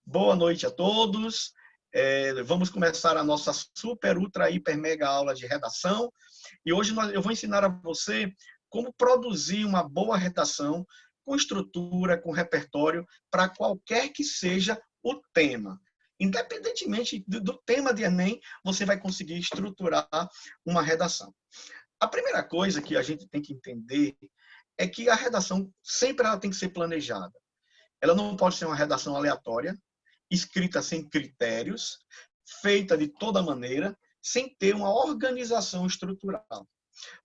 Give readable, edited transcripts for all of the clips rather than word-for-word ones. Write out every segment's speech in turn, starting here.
Boa noite a todos. Vamos começar a nossa super, ultra, hiper, mega aula de redação. E hoje eu vou ensinar a você como produzir uma boa redação com estrutura, com repertório, para qualquer que seja o tema. Independentemente do tema de Enem, você vai conseguir estruturar uma redação. A primeira coisa que a gente tem que entender é que a redação sempre ela tem que ser planejada. Ela não pode ser uma redação aleatória, escrita sem critérios, feita de toda maneira, sem ter uma organização estrutural.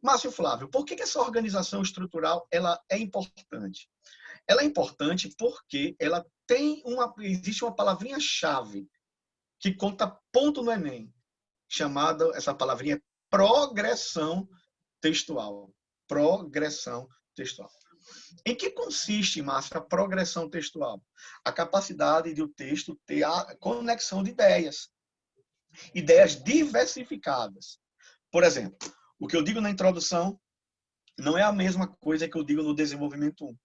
Márcio Flávio, por que essa organização estrutural ela é importante? Ela é importante porque ela existe uma palavrinha-chave que conta ponto no Enem, chamada, essa palavrinha, progressão textual. Progressão textual. Em que consiste, Márcio, a progressão textual? A capacidade de o texto ter a conexão de ideias. Ideias diversificadas. Por exemplo, o que eu digo na introdução não é a mesma coisa que eu digo no desenvolvimento 1.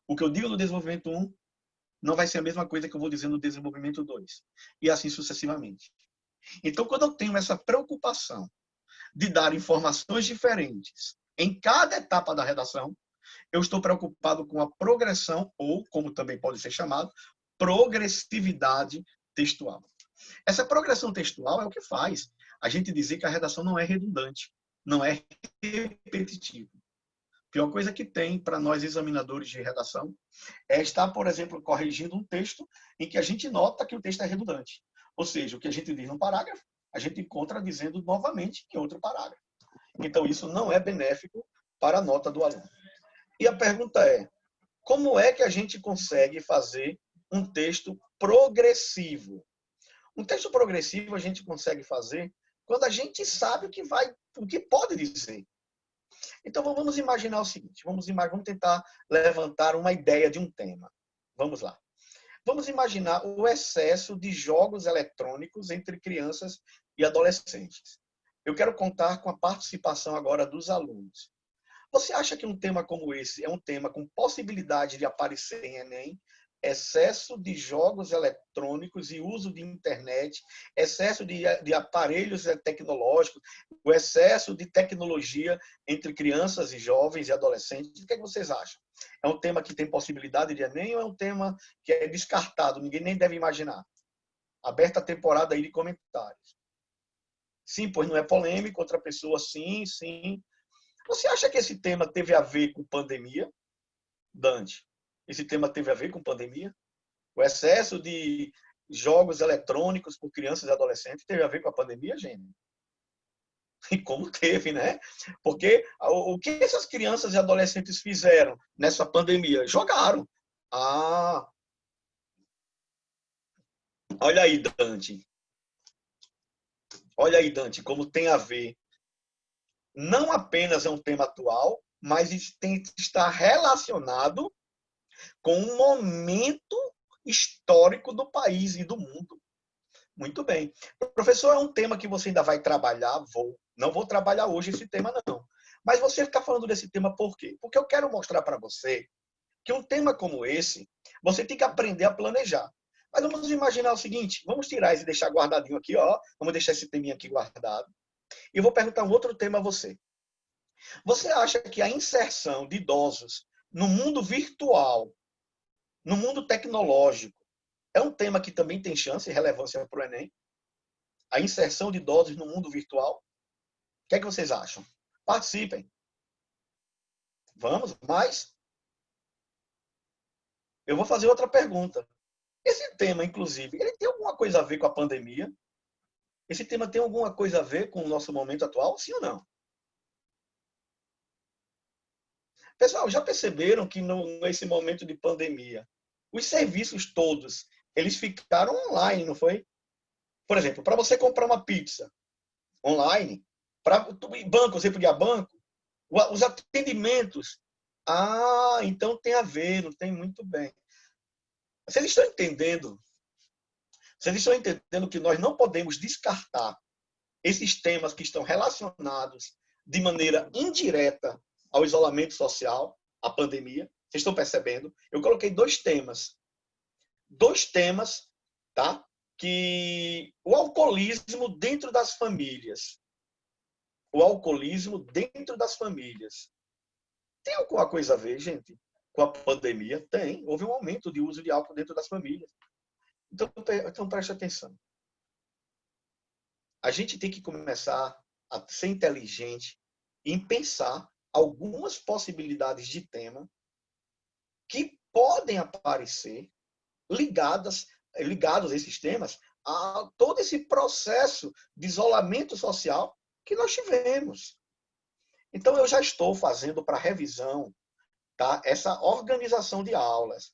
O que eu digo no desenvolvimento 1 não vai ser a mesma coisa que eu vou dizer no desenvolvimento 2. E assim sucessivamente. Então, quando eu tenho essa preocupação de dar informações diferentes em cada etapa da redação, eu estou preocupado com a progressão, ou, como também pode ser chamado, progressividade textual. Essa progressão textual é o que faz a gente dizer que a redação não é redundante, não é repetitiva. A pior coisa que tem para nós examinadores de redação é estar, por exemplo, corrigindo um texto em que a gente nota que o texto é redundante. Ou seja, o que a gente diz num parágrafo, a gente encontra dizendo novamente em outro parágrafo. Então, isso não é benéfico para a nota do aluno. E a pergunta é, como é que a gente consegue fazer um texto progressivo? Um texto progressivo a gente consegue fazer quando a gente sabe o que pode dizer. Então vamos imaginar o seguinte, vamos tentar levantar uma ideia de um tema. Vamos lá. Vamos imaginar o excesso de jogos eletrônicos entre crianças e adolescentes. Eu quero contar com a participação agora dos alunos. Você acha que um tema como esse é um tema com possibilidade de aparecer em Enem? Excesso de jogos eletrônicos e uso de internet, excesso de aparelhos tecnológicos, o excesso de tecnologia entre crianças e jovens e adolescentes. O que vocês acham? É um tema que tem possibilidade de Enem ou é um tema que é descartado, ninguém nem deve imaginar? Aberta a temporada aí de comentários. Sim, pois não é polêmico, outra pessoa sim, sim. Você acha que esse tema teve a ver com pandemia, Dante? Esse tema teve a ver com pandemia? O excesso de jogos eletrônicos por crianças e adolescentes teve a ver com a pandemia, gente? E como teve, né? Porque o que essas crianças e adolescentes fizeram nessa pandemia? Jogaram. Ah, olha aí, Dante. Olha aí, Dante, como tem a ver. Não apenas é um tema atual, mas está relacionado com um momento histórico do país e do mundo. Muito bem. Professor, é um tema que você ainda vai trabalhar? Vou. Não vou trabalhar hoje esse tema, não. Mas você está falando desse tema por quê? Porque eu quero mostrar para você que um tema como esse, você tem que aprender a planejar. Mas vamos imaginar o seguinte, vamos tirar esse e deixar guardadinho aqui, ó. Vamos deixar esse teminha aqui guardado. E eu vou perguntar um outro tema a você. Você acha que a inserção de idosos no mundo virtual, no mundo tecnológico, é um tema que também tem chance e relevância para o Enem? A inserção de idosos no mundo virtual? O que é que vocês acham? Participem. Vamos, mas eu vou fazer outra pergunta. Esse tema, inclusive, ele tem alguma coisa a ver com a pandemia? Esse tema tem alguma coisa a ver com o nosso momento atual? Sim ou não? Pessoal, já perceberam que nesse momento de pandemia, os serviços todos, eles ficaram online, não foi? Por exemplo, para você comprar uma pizza online, para banco, você podia banco, os atendimentos. Ah, então tem a ver, não tem muito bem. Vocês estão entendendo? Vocês estão entendendo que nós não podemos descartar esses temas que estão relacionados de maneira indireta ao isolamento social, à pandemia? Vocês estão percebendo? Eu coloquei dois temas. dois temas, tá? Que o alcoolismo dentro das famílias. O alcoolismo dentro das famílias. Tem alguma coisa a ver, gente, com a pandemia? Tem. Houve um aumento de uso de álcool dentro das famílias. Então preste atenção. A gente tem que começar a ser inteligente em pensar algumas possibilidades de tema que podem aparecer ligados a esses temas a todo esse processo de isolamento social que nós tivemos. Então, eu já estou fazendo para revisão, tá, essa organização de aulas.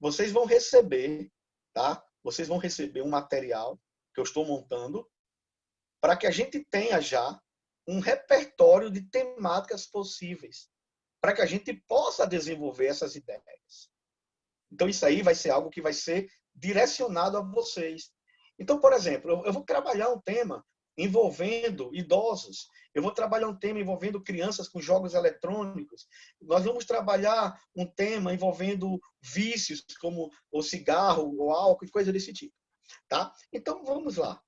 Vocês vão receber, tá? Vocês vão receber um material que eu estou montando para que a gente tenha já um repertório de temáticas possíveis, para que a gente possa desenvolver essas ideias. Então, isso aí vai ser algo que vai ser direcionado a vocês. Então, por exemplo, eu vou trabalhar um tema envolvendo idosos, eu vou trabalhar um tema envolvendo crianças com jogos eletrônicos, nós vamos trabalhar um tema envolvendo vícios, como o cigarro, o álcool e coisa desse tipo. Tá? Então, vamos lá.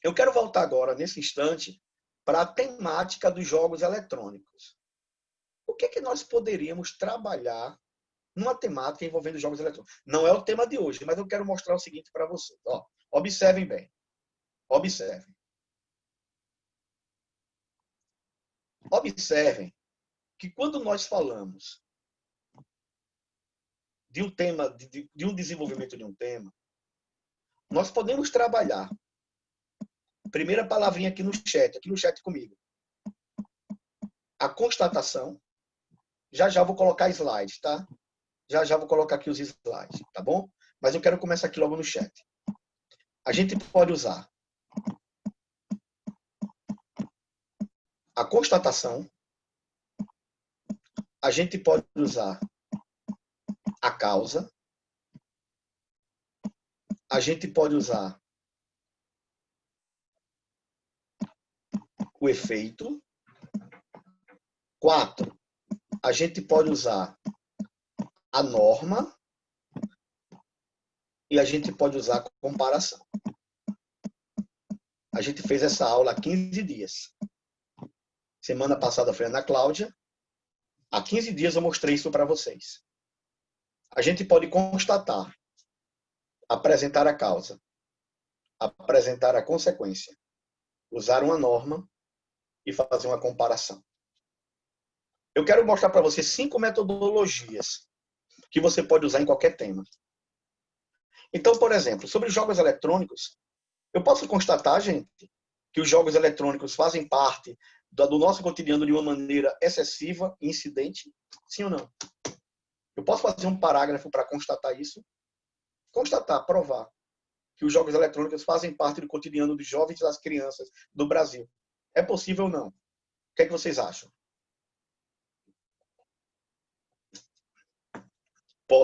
Eu quero voltar agora, nesse instante, para a temática dos jogos eletrônicos. O que nós poderíamos trabalhar numa temática envolvendo jogos eletrônicos? Não é o tema de hoje, mas eu quero mostrar o seguinte para vocês. Ó, observem bem. Observem. Observem que quando nós falamos de um tema, de um desenvolvimento de um tema, nós podemos trabalhar. Primeira palavrinha aqui no chat comigo. A constatação. Já já vou colocar slides, tá? Já já vou colocar aqui os slides, tá bom? Mas eu quero começar aqui logo no chat. A gente pode usar a constatação, a gente pode usar a causa, a gente pode usar o efeito. 4, a gente pode usar a norma e a gente pode usar a comparação. A gente fez essa aula há 15 dias. Semana passada foi a Ana Cláudia. Há 15 dias eu mostrei isso para vocês. A gente pode constatar, apresentar a causa, apresentar a consequência, usar uma norma e fazer uma comparação. Eu quero mostrar para você 5 metodologias que você pode usar em qualquer tema. Então, por exemplo, sobre jogos eletrônicos, eu posso constatar, gente, que os jogos eletrônicos fazem parte do nosso cotidiano de uma maneira excessiva e incidente? Sim ou não? Eu posso fazer um parágrafo para constatar isso? Constatar, provar que os jogos eletrônicos fazem parte do cotidiano dos jovens e das crianças do Brasil. É possível ou não? O que é que vocês acham?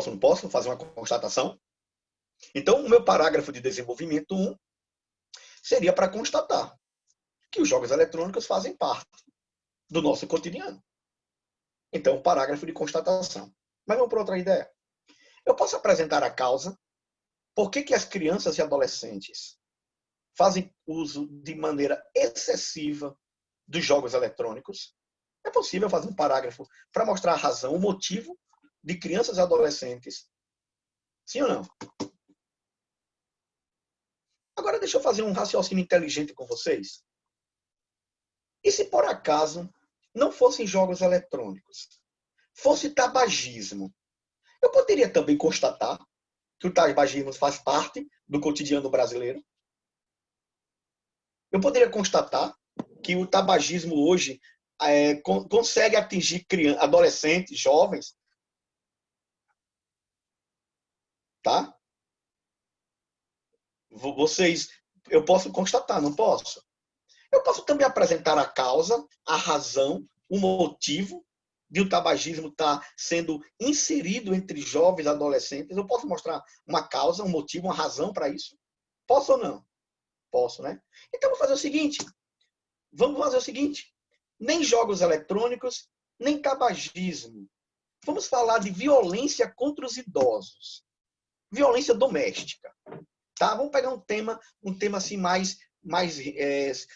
Não posso fazer uma constatação? Então, o meu parágrafo de desenvolvimento 1 seria para constatar que os jogos eletrônicos fazem parte do nosso cotidiano. Então, parágrafo de constatação. Mas vamos para outra ideia. Eu posso apresentar a causa. Por que as crianças e adolescentes fazem uso de maneira excessiva dos jogos eletrônicos? É possível fazer um parágrafo para mostrar a razão, o motivo de crianças e adolescentes. Sim ou não? Agora deixa eu fazer um raciocínio inteligente com vocês. E se por acaso não fossem jogos eletrônicos, fosse tabagismo, eu poderia também constatar que o tabagismo faz parte do cotidiano brasileiro? Eu poderia constatar que o tabagismo hoje consegue atingir adolescentes, jovens, tá? Eu posso constatar, não posso? Eu posso também apresentar a causa, a razão, o motivo de o tabagismo estar sendo inserido entre jovens e adolescentes. Eu posso mostrar uma causa, um motivo, uma razão para isso? Posso ou não? Posso, né? Então, vamos fazer o seguinte. Nem jogos eletrônicos, nem tabagismo. Vamos falar de violência contra os idosos. Violência doméstica. Tá? Vamos pegar um tema assim mais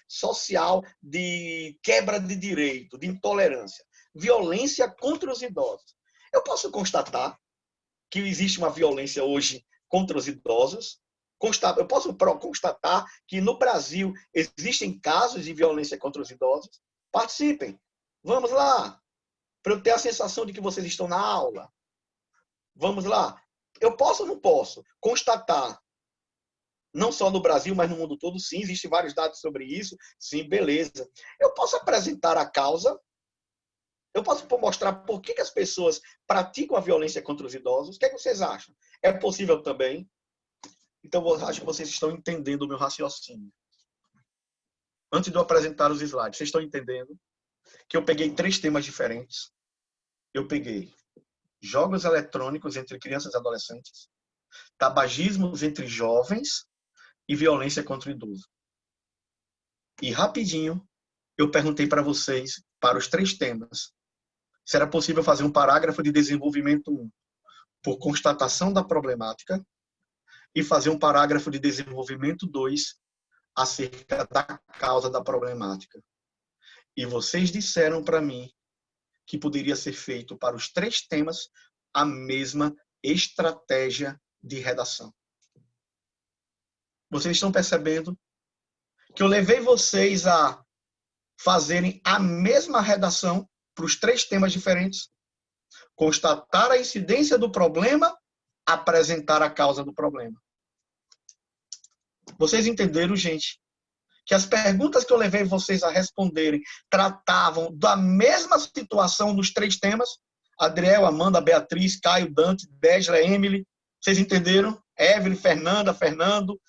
social, de quebra de direito, de intolerância. Violência contra os idosos. Eu posso constatar que existe uma violência hoje contra os idosos. Eu posso constatar que no Brasil existem casos de violência contra os idosos. Participem. Vamos lá. Para eu ter a sensação de que vocês estão na aula. Vamos lá. Eu posso ou não posso constatar, não só no Brasil, mas no mundo todo? Sim, existem vários dados sobre isso. Sim, beleza. Eu posso apresentar a causa. Eu posso mostrar por que as pessoas praticam a violência contra os idosos. O que é que vocês acham? É possível também. Então, eu acho que vocês estão entendendo o meu raciocínio. Antes de eu apresentar os slides, vocês estão entendendo que eu peguei 3 temas diferentes. Eu peguei jogos eletrônicos entre crianças e adolescentes, tabagismos entre jovens e violência contra o idoso. E rapidinho, eu perguntei para vocês, para os 3 temas, se era possível fazer um parágrafo de desenvolvimento 1 por constatação da problemática e fazer um parágrafo de desenvolvimento 2 acerca da causa da problemática. E vocês disseram para mim que poderia ser feito para os 3 temas a mesma estratégia de redação. Vocês estão percebendo que eu levei vocês a fazerem a mesma redação para os 3 temas diferentes? Constatar a incidência do problema, apresentar a causa do problema. Vocês entenderam, gente? Que as perguntas que eu levei vocês a responderem tratavam da mesma situação nos 3 temas? Adriel, Amanda, Beatriz, Caio, Dante, Désla, Emily. Vocês entenderam? Evelyn, Fernanda, Fernando,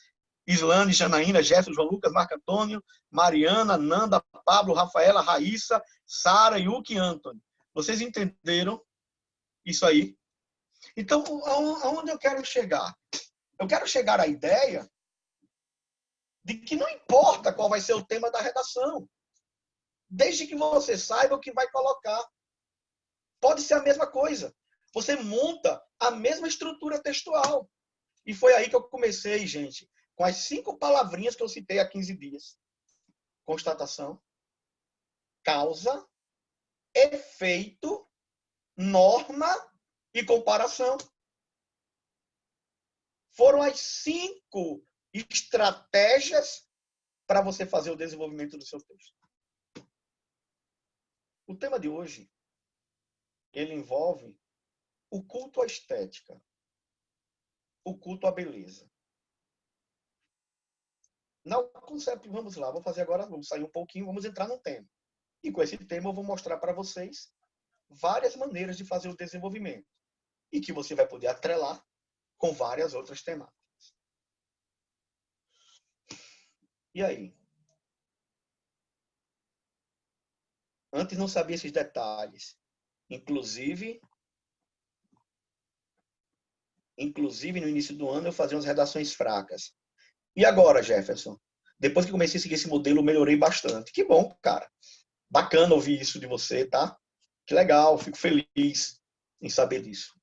Islane, Janaína, Gerson, João Lucas, Marco Antônio, Mariana, Nanda, Pablo, Rafaela, Raíssa, Sara, Yuki e Anthony. Vocês entenderam isso aí? Então, aonde eu quero chegar? Eu quero chegar à ideia de que não importa qual vai ser o tema da redação, desde que você saiba o que vai colocar. Pode ser a mesma coisa. Você monta a mesma estrutura textual. E foi aí que eu comecei, gente, com as 5 palavrinhas que eu citei há 15 dias. Constatação, causa, efeito, norma e comparação. Foram as 5 estratégias para você fazer o desenvolvimento do seu texto. O tema de hoje, ele envolve o culto à estética, o culto à beleza. Não, conceito, vamos lá, vou fazer agora, vamos sair um pouquinho, vamos entrar no tema. E com esse tema eu vou mostrar para vocês várias maneiras de fazer o desenvolvimento e que você vai poder atrelar com várias outras temáticas. E aí? Antes não sabia esses detalhes. Inclusive, no início do ano, eu fazia umas redações fracas. E agora, Jefferson? Depois que comecei a seguir esse modelo, eu melhorei bastante. Que bom, cara. Bacana ouvir isso de você, tá? Que legal, fico feliz em saber disso.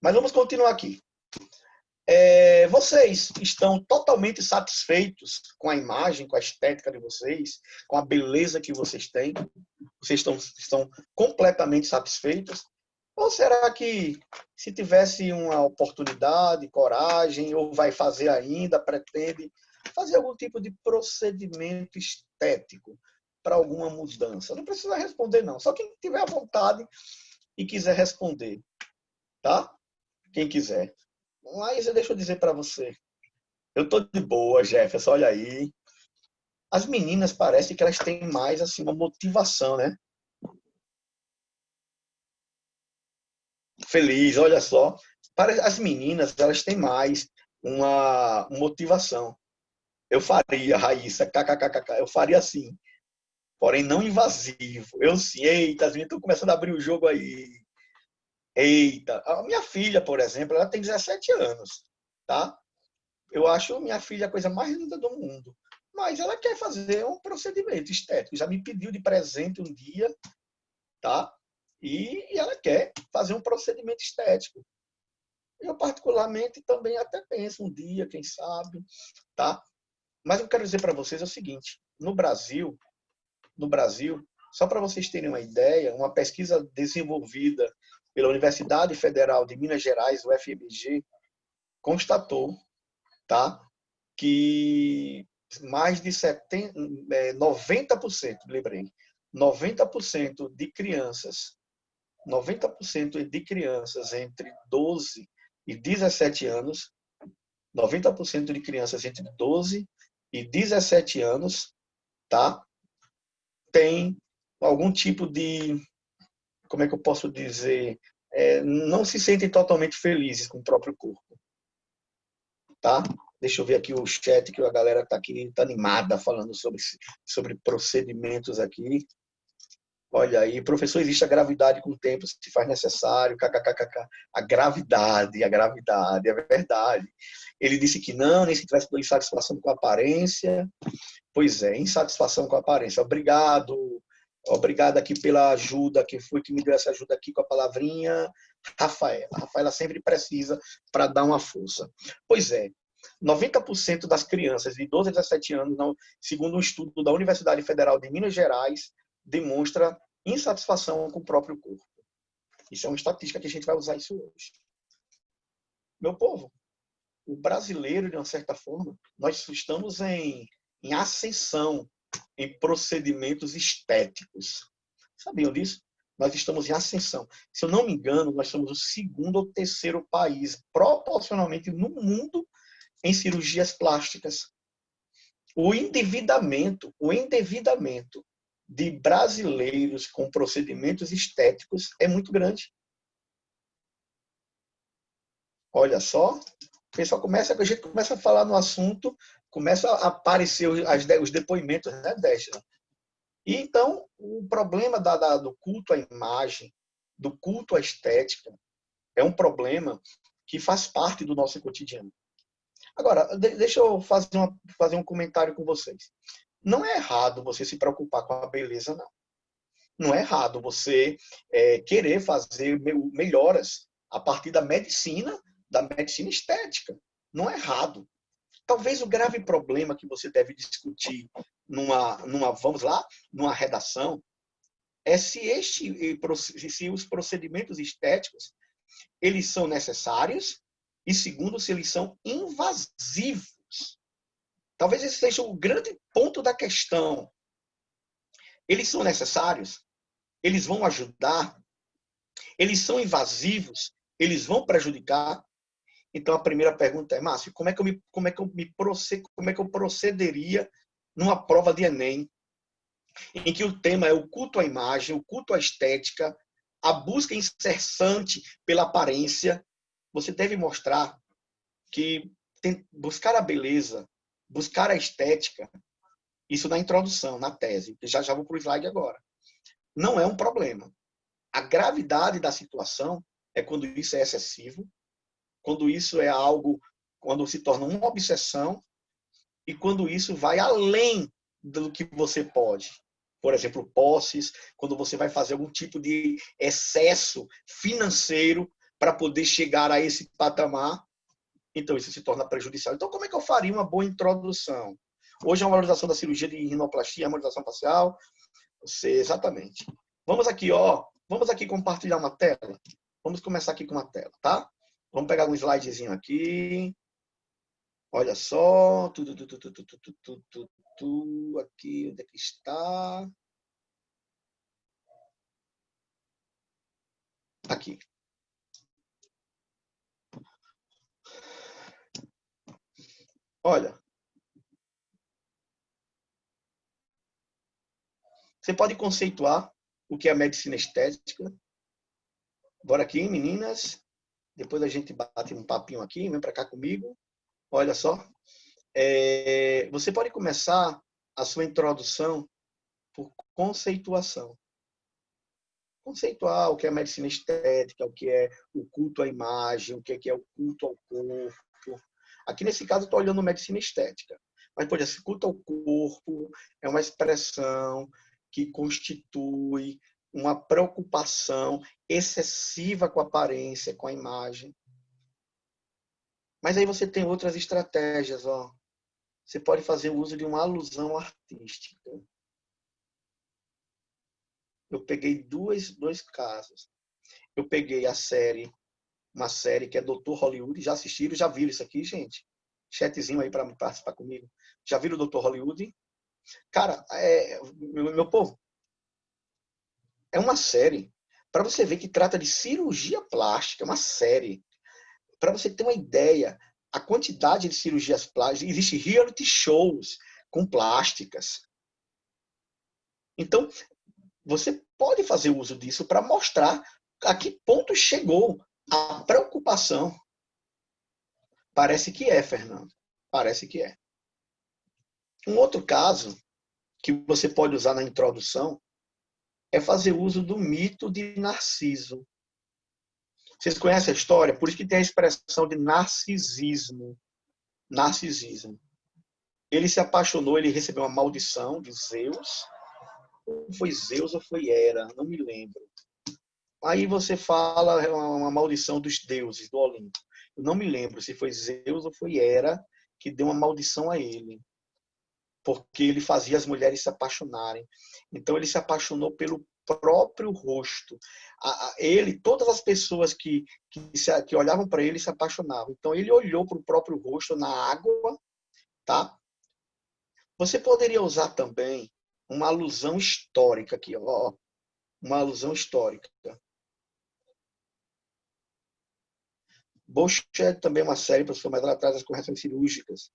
Mas vamos continuar aqui. Vocês estão totalmente satisfeitos com a imagem, com a estética de vocês, com a beleza que vocês têm? Vocês estão completamente satisfeitos? Ou será que, se tivesse uma oportunidade, coragem, ou vai fazer ainda, pretende fazer algum tipo de procedimento estético para alguma mudança? Não precisa responder, não. Só quem tiver a vontade e quiser responder, tá? Quem quiser. Mas deixa eu dizer para você. Eu tô de boa, Jefferson, olha aí. As meninas parecem que elas têm mais assim, uma motivação, né? Feliz, olha só. As meninas, elas têm mais uma motivação. Eu faria, Raíssa, kkkk, eu faria assim. Porém, não invasivo. Eu sim, eita, as meninas estão começando a abrir o jogo aí. Eita, a minha filha, por exemplo, ela tem 17 anos, tá? Eu acho minha filha a coisa mais linda do mundo. Mas ela quer fazer um procedimento estético. Já me pediu de presente um dia, tá? E ela quer fazer um procedimento estético. Eu, particularmente, também até penso um dia, quem sabe, tá? Mas eu quero dizer para vocês é o seguinte, no Brasil, só para vocês terem uma ideia, uma pesquisa desenvolvida pela Universidade Federal de Minas Gerais, o FMG, constatou, tá, que mais de 90%, lembrei, 90% de crianças, 90% de crianças entre 12 e 17 anos, 90% de crianças entre 12 e 17 anos, tá, tem algum tipo de, como é que eu posso dizer, não se sentem totalmente felizes com o próprio corpo, tá? Deixa eu ver aqui o chat, que a galera está aqui, tá animada falando sobre procedimentos aqui. Olha aí, professor, existe a gravidade com o tempo, se faz necessário, kkkk. A gravidade, é verdade. Ele disse que não, nem se tivesse insatisfação com a aparência. Pois é, insatisfação com a aparência. Obrigado aqui pela ajuda, quem foi que me deu essa ajuda aqui com a palavrinha? Rafaela. A Rafaela sempre precisa para dar uma força. Pois é, 90% das crianças de 12 a 17 anos, segundo um estudo da Universidade Federal de Minas Gerais, demonstra insatisfação com o próprio corpo. Isso é uma estatística que a gente vai usar isso hoje. Meu povo, o brasileiro, de uma certa forma, nós estamos em ascensão em procedimentos estéticos. Sabiam disso? Nós estamos em ascensão. Se eu não me engano, nós somos o segundo ou terceiro país, proporcionalmente, no mundo, em cirurgias plásticas. O endividamento de brasileiros com procedimentos estéticos é muito grande. Olha só, a gente começa a falar no assunto, começa a aparecer os depoimentos, né, Déstia? E então, o problema do culto à imagem, do culto à estética, é um problema que faz parte do nosso cotidiano. Agora, deixa eu fazer um comentário com vocês. Não é errado você se preocupar com a beleza, não. Não é errado você querer fazer melhoras a partir da medicina estética. Não é errado. Talvez o grave problema que você deve discutir vamos lá, numa redação, é se os procedimentos estéticos eles são necessários e, segundo, se eles são invasivos. Talvez esse seja o grande ponto da questão. Eles são necessários? Eles vão ajudar? Eles são invasivos? Eles vão prejudicar? Então, a primeira pergunta é, Márcio, como é que eu procederia numa prova de Enem, em que o tema é o culto à imagem, o culto à estética, a busca incessante pela aparência? Você deve mostrar que buscar a beleza, buscar a estética, isso na introdução, na tese, já vou para o slide agora, não é um problema. A gravidade da situação é quando isso é excessivo, quando isso é algo, quando se torna uma obsessão e quando isso vai além do que você pode. Por exemplo, posses, quando você vai fazer algum tipo de excesso financeiro para poder chegar a esse patamar, então isso se torna prejudicial. Então, como é que eu faria uma boa introdução? Hoje é uma valorização da cirurgia de rinoplastia, harmonização facial. Exatamente. Vamos aqui compartilhar uma tela. Vamos começar aqui com uma tela, tá? Vamos pegar um slidezinho aqui. Olha só. Aqui, onde é que está? Aqui. Olha. Você pode conceituar o que é a medicina estética. Bora aqui, meninas. Depois a gente bate um papinho aqui. Vem para cá comigo. Olha só. Você pode começar a sua introdução por conceituação. Conceituar o que é a medicina estética, o que é o culto à imagem, o que é o culto ao corpo. Aqui, nesse caso, estou olhando medicina estética. Mas, por exemplo, culto ao corpo é uma expressão que constitui uma preocupação excessiva com a aparência, com a imagem. Mas aí você tem outras estratégias, ó. Você pode fazer uso de uma alusão artística. Eu peguei dois casos. Eu peguei uma série que é Doutor Hollywood. Já assistiram? Já viram isso aqui, gente? Chatzinho aí para participar comigo. Já viram o Doutor Hollywood? Cara, meu povo, é uma série. Para você ver que trata de cirurgia plástica, é uma série. Para você ter uma ideia, a quantidade de cirurgias plásticas, existe reality shows com plásticas. Então, você pode fazer uso disso para mostrar a que ponto chegou a preocupação. Parece que é, Fernando. Parece que é. Um outro caso que você pode usar na introdução é fazer uso do mito de Narciso. Vocês conhecem a história? Por isso que tem a expressão de narcisismo. Narcisismo. Ele se apaixonou, ele recebeu uma maldição de Zeus. Foi Zeus ou foi Hera? Não me lembro. Aí você fala uma maldição dos deuses do Olimpo. Eu não me lembro se foi Zeus ou foi Hera que deu uma maldição a ele, porque ele fazia as mulheres se apaixonarem. Então ele se apaixonou pelo próprio rosto. Ele, todas as pessoas que olhavam para ele se apaixonavam. Então ele olhou para o próprio rosto na água, tá? Você poderia usar também uma alusão histórica aqui, ó, uma alusão histórica. Bochet também é uma série, professor, mas ela traz as correções cirúrgicas.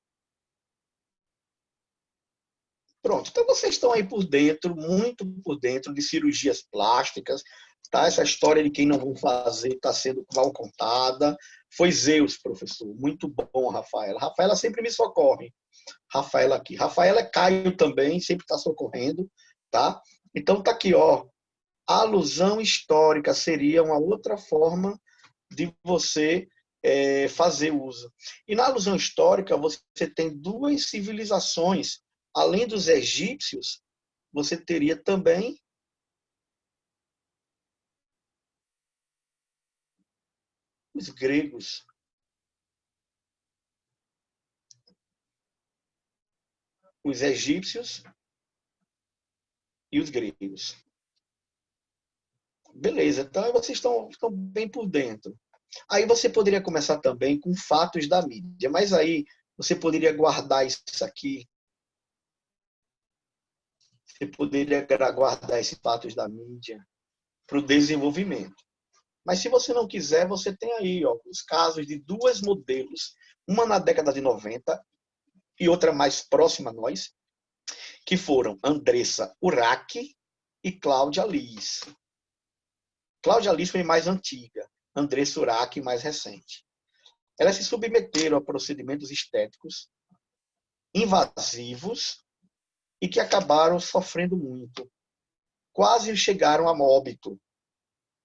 Pronto, então vocês estão aí por dentro, muito por dentro de cirurgias plásticas, tá? Essa história de quem não vão fazer está sendo mal contada. Foi Zeus, professor. Muito bom, Rafaela. Rafaela sempre me socorre. Rafaela aqui. Rafaela é Caio também, sempre está socorrendo, tá? Então tá aqui, ó. A alusão histórica seria uma outra forma de você fazer uso. E na alusão histórica, você tem duas civilizações. Além dos egípcios, você teria também os gregos. Os egípcios e os gregos. Beleza, então vocês estão bem por dentro. Aí você poderia começar também com fatos da mídia, mas aí você poderia guardar isso aqui, você poderia guardar esses fatos da mídia para o desenvolvimento. Mas se você não quiser, você tem aí ó, os casos de duas modelos, uma na década de 90 e outra mais próxima a nós, que foram Andressa Urach e Cláudia Liz. Cláudia Liz foi mais antiga, Andressa Urach mais recente. Elas se submeteram a procedimentos estéticos invasivos e que acabaram sofrendo muito. Quase chegaram a óbito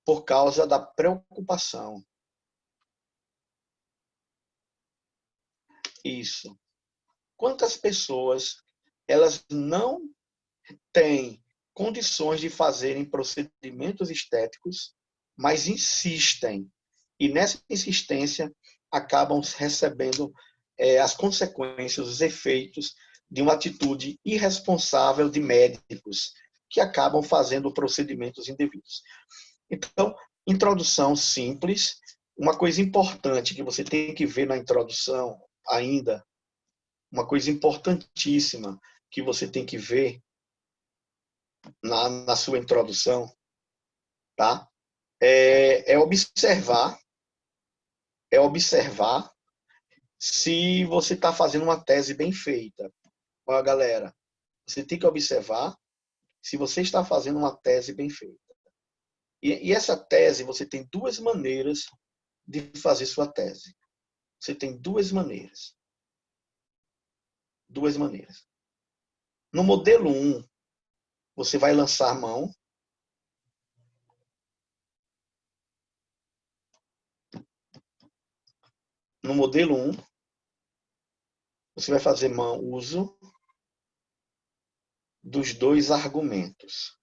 por causa da preocupação. Isso. Quantas pessoas elas não têm condições de fazerem procedimentos estéticos, mas insistem. E nessa insistência acabam recebendo as consequências, os efeitos de uma atitude irresponsável de médicos que acabam fazendo procedimentos indevidos. Então, introdução simples. Uma coisa importante que você tem que ver na introdução ainda, uma coisa importantíssima que você tem que ver na sua introdução, tá? Observar, observar se você está fazendo uma tese bem feita. Ó, galera, você tem que observar se você está fazendo uma tese bem feita. E essa tese, você tem duas maneiras de fazer sua tese. Você tem duas maneiras. Duas maneiras. No modelo 1, você vai lançar mão. No modelo 1, você vai fazer uso dos dois argumentos.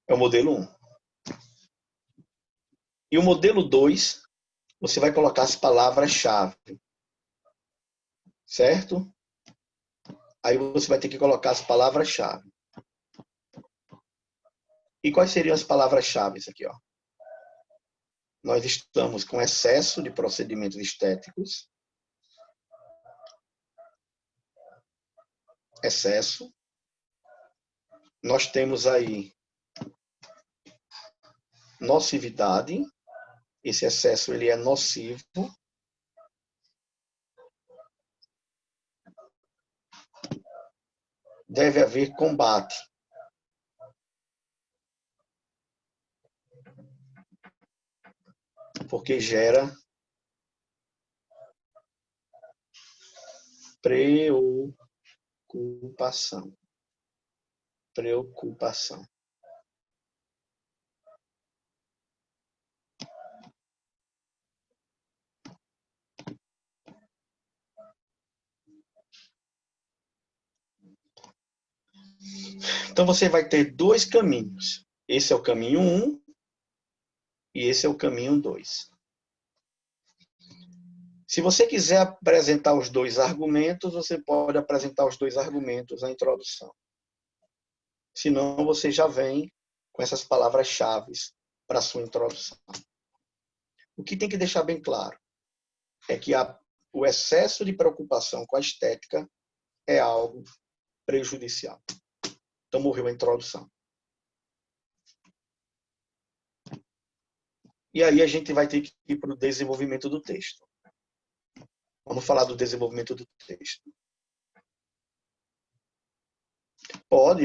É o modelo 1. E o modelo 2, você vai colocar as palavras-chave, certo? Aí você vai ter que colocar as palavras-chave. E quais seriam as palavras-chave aqui, ó? Nós estamos com excesso de procedimentos estéticos, excesso. Nós temos aí nocividade, esse excesso ele é nocivo. Deve haver combate. Porque gera preocupação. Preocupação. Então você vai ter dois caminhos. Esse é o caminho 1 e esse é o caminho 2. Se você quiser apresentar os dois argumentos, você pode apresentar os dois argumentos na introdução. Senão, você já vem com essas palavras-chave para a sua introdução. O que tem que deixar bem claro é que o excesso de preocupação com a estética é algo prejudicial. Então, morreu a introdução. E aí a gente vai ter que ir para o desenvolvimento do texto. Vamos falar do desenvolvimento do texto.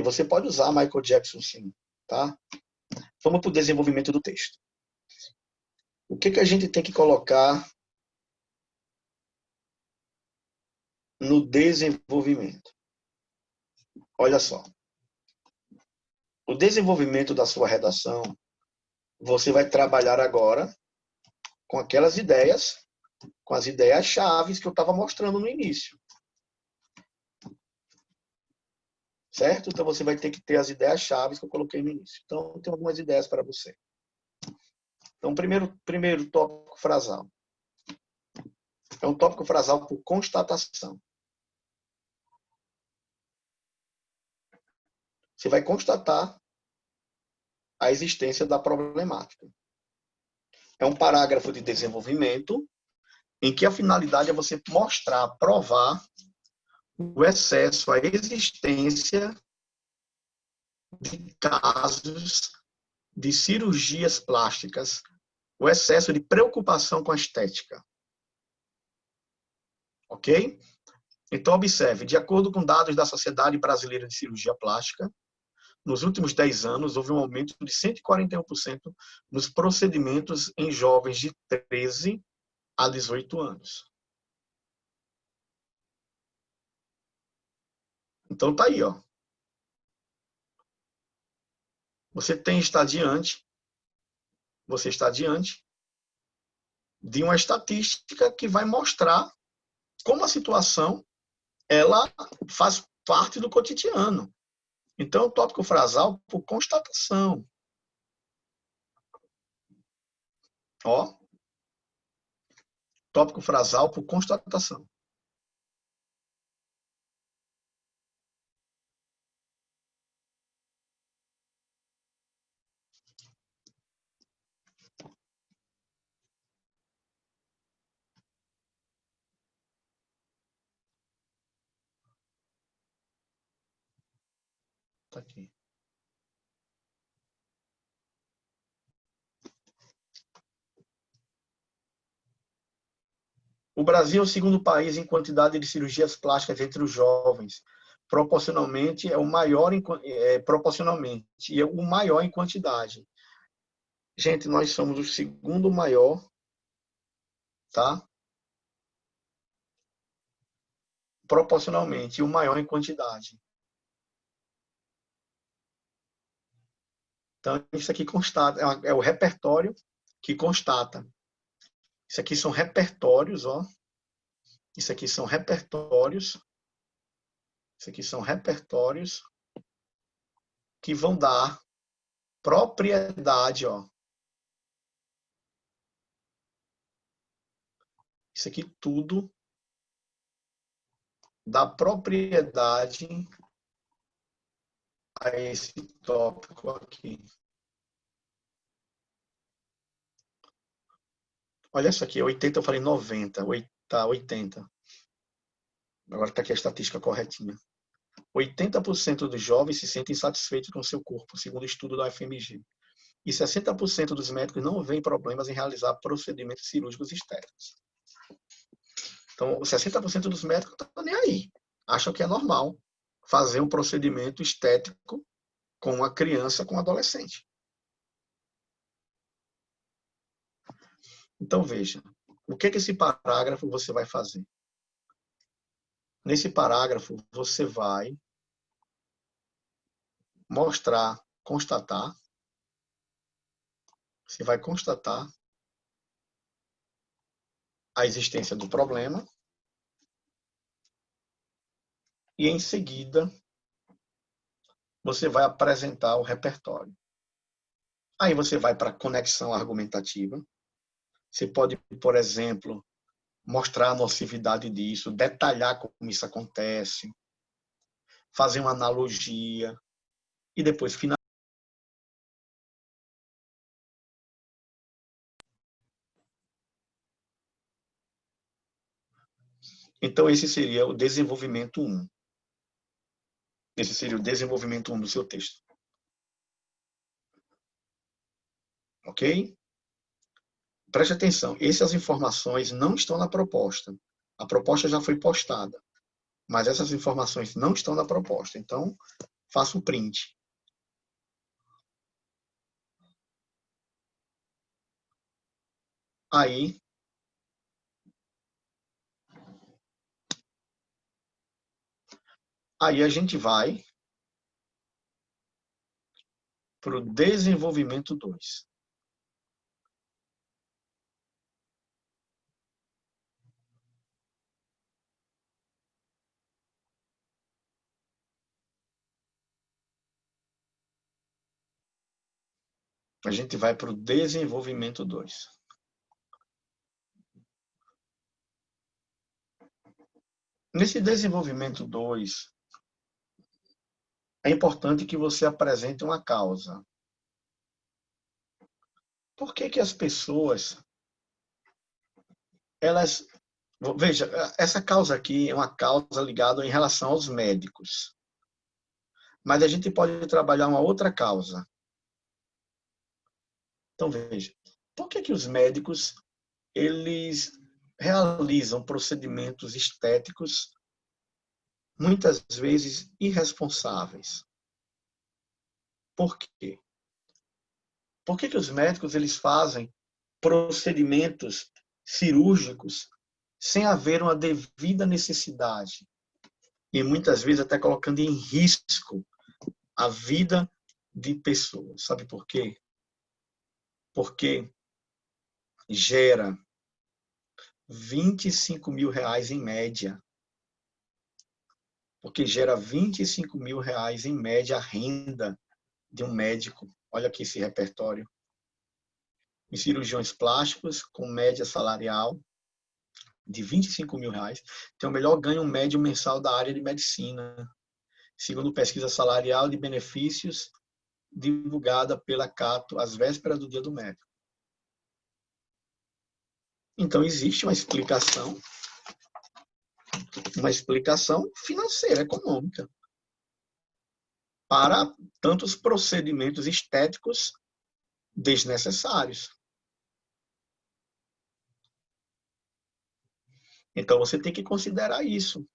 Você pode usar Michael Jackson, sim, tá? Vamos para o desenvolvimento do texto. O que a gente tem que colocar no desenvolvimento? Olha só. O desenvolvimento da sua redação, você vai trabalhar agora com aquelas ideias, com as ideias-chave que eu estava mostrando no início. Certo? Então, você vai ter que ter as ideias-chave que eu coloquei no início. Então, eu tenho algumas ideias para você. Então, primeiro tópico frasal. É um tópico frasal por constatação. Você vai constatar a existência da problemática. É um parágrafo de desenvolvimento em que a finalidade é você mostrar, provar o excesso, a existência de casos de cirurgias plásticas, o excesso de preocupação com a estética. Ok? Então, observe, de acordo com dados da Sociedade Brasileira de Cirurgia Plástica, nos últimos 10 anos, houve um aumento de 141% nos procedimentos em jovens de 13 a 18 anos. Então, tá aí, ó. Você está diante de uma estatística que vai mostrar como a situação ela faz parte do cotidiano. Então, o tópico frasal por constatação. Ó. Tópico frasal por constatação. Tá aqui. O Brasil é o segundo país em quantidade de cirurgias plásticas entre os jovens. Proporcionalmente, é o maior proporcionalmente e é o maior em quantidade. Gente, nós somos o segundo maior, tá? Proporcionalmente, e o maior em quantidade. Então, isso aqui constata, é o repertório que constata. Isso aqui são repertórios, ó. Isso aqui são repertórios. Isso aqui são repertórios que vão dar propriedade, ó. Isso aqui tudo dá propriedade a esse tópico aqui. Olha isso aqui, 80, eu falei 90, tá 80. Agora está aqui a estatística corretinha. 80% dos jovens se sentem insatisfeitos com seu corpo, segundo o estudo da UFMG. E 60% dos médicos não veem problemas em realizar procedimentos cirúrgicos estéticos. Então, 60% dos médicos estão nem aí. Acham que é normal fazer um procedimento estético com uma criança, com um adolescente. Então, veja, o que esse parágrafo você vai fazer? Nesse parágrafo, você vai mostrar, constatar, você vai constatar a existência do problema e, em seguida, você vai apresentar o repertório. Aí você vai para a conexão argumentativa. Você pode, por exemplo, mostrar a nocividade disso, detalhar como isso acontece, fazer uma analogia e depois finalizar. Então, esse seria o desenvolvimento 1. Esse seria o desenvolvimento 1 do seu texto. Ok? Preste atenção, essas informações não estão na proposta. A proposta já foi postada, mas essas informações não estão na proposta. Então, faça o print. Aí, a gente vai para o desenvolvimento 2. A gente vai para o desenvolvimento 2. Nesse desenvolvimento 2, é importante que você apresente uma causa. Por que as pessoas, elas... Veja, essa causa aqui é uma causa ligada em relação aos médicos. Mas a gente pode trabalhar uma outra causa. Então, veja, por que os médicos eles realizam procedimentos estéticos muitas vezes irresponsáveis? Por quê? Por que os médicos eles fazem procedimentos cirúrgicos sem haver uma devida necessidade? E muitas vezes até colocando em risco a vida de pessoas. Sabe por quê? Porque gera R$ 25.000 em média. Porque gera R$ 25.000 em média a renda de um médico. Olha aqui esse repertório. Em cirurgiões plásticos, com média salarial de R$ 25.000, tem o melhor ganho médio mensal da área de medicina, segundo pesquisa salarial de benefícios divulgada pela Cato às vésperas do Dia do Médico. Então, existe uma explicação financeira, econômica, para tantos procedimentos estéticos desnecessários. Então, você tem que considerar isso.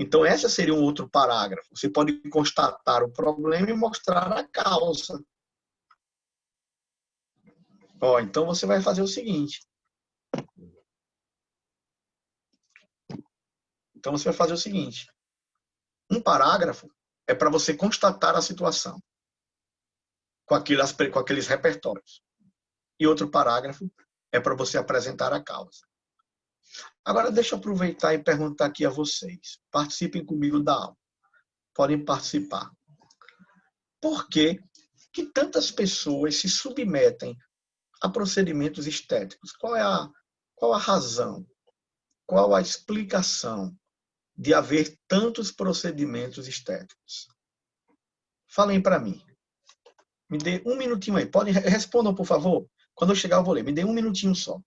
Então, esse seria um outro parágrafo. Você pode constatar o problema e mostrar a causa. Então, você vai fazer o seguinte. Um parágrafo é para você constatar a situação com aqueles repertórios. E outro parágrafo é para você apresentar a causa. Agora, deixa eu aproveitar e perguntar aqui a vocês. Participem comigo da aula. Podem participar. Por que tantas pessoas se submetem a procedimentos estéticos? Qual é Qual a razão? Qual a explicação de haver tantos procedimentos estéticos? Falem para mim. Me dê um minutinho aí. Respondam, por favor. Quando eu chegar, eu vou ler. Me dê um minutinho só.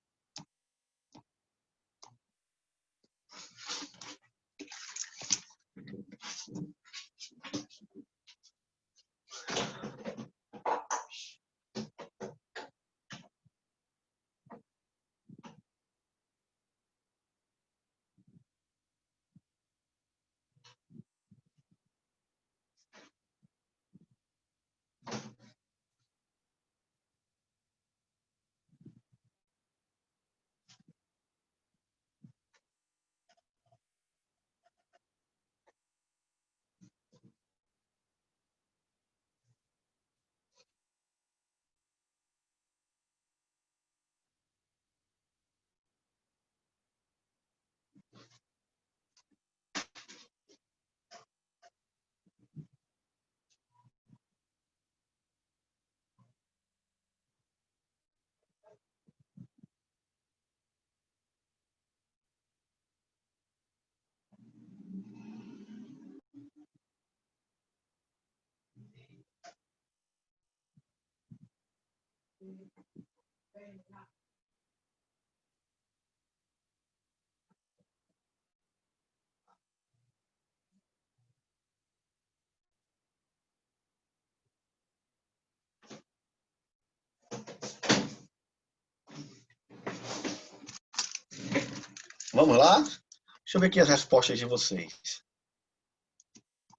Vamos lá? Deixa eu ver aqui as respostas de vocês.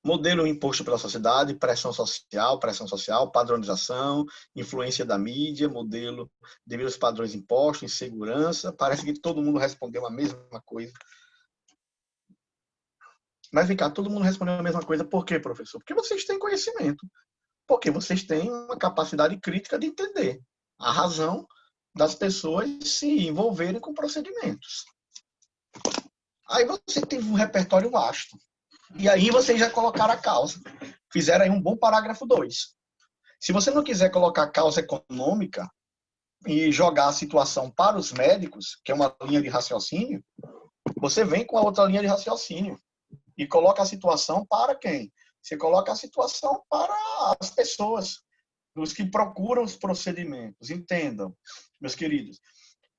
Modelo imposto pela sociedade, pressão social, padronização, influência da mídia, modelo devido aos padrões impostos, insegurança. Parece que todo mundo respondeu a mesma coisa. Mas vem cá, todo mundo respondeu a mesma coisa. Por quê, professor? Porque vocês têm conhecimento. Porque vocês têm uma capacidade crítica de entender a razão das pessoas se envolverem com procedimentos. Aí você tem um repertório vasto. E aí vocês já colocaram a causa. Fizeram aí um bom parágrafo 2. Se você não quiser colocar causa econômica e jogar a situação para os médicos, que é uma linha de raciocínio, você vem com a outra linha de raciocínio e coloca a situação para quem? Você coloca a situação para as pessoas, os que procuram os procedimentos. Entendam, meus queridos.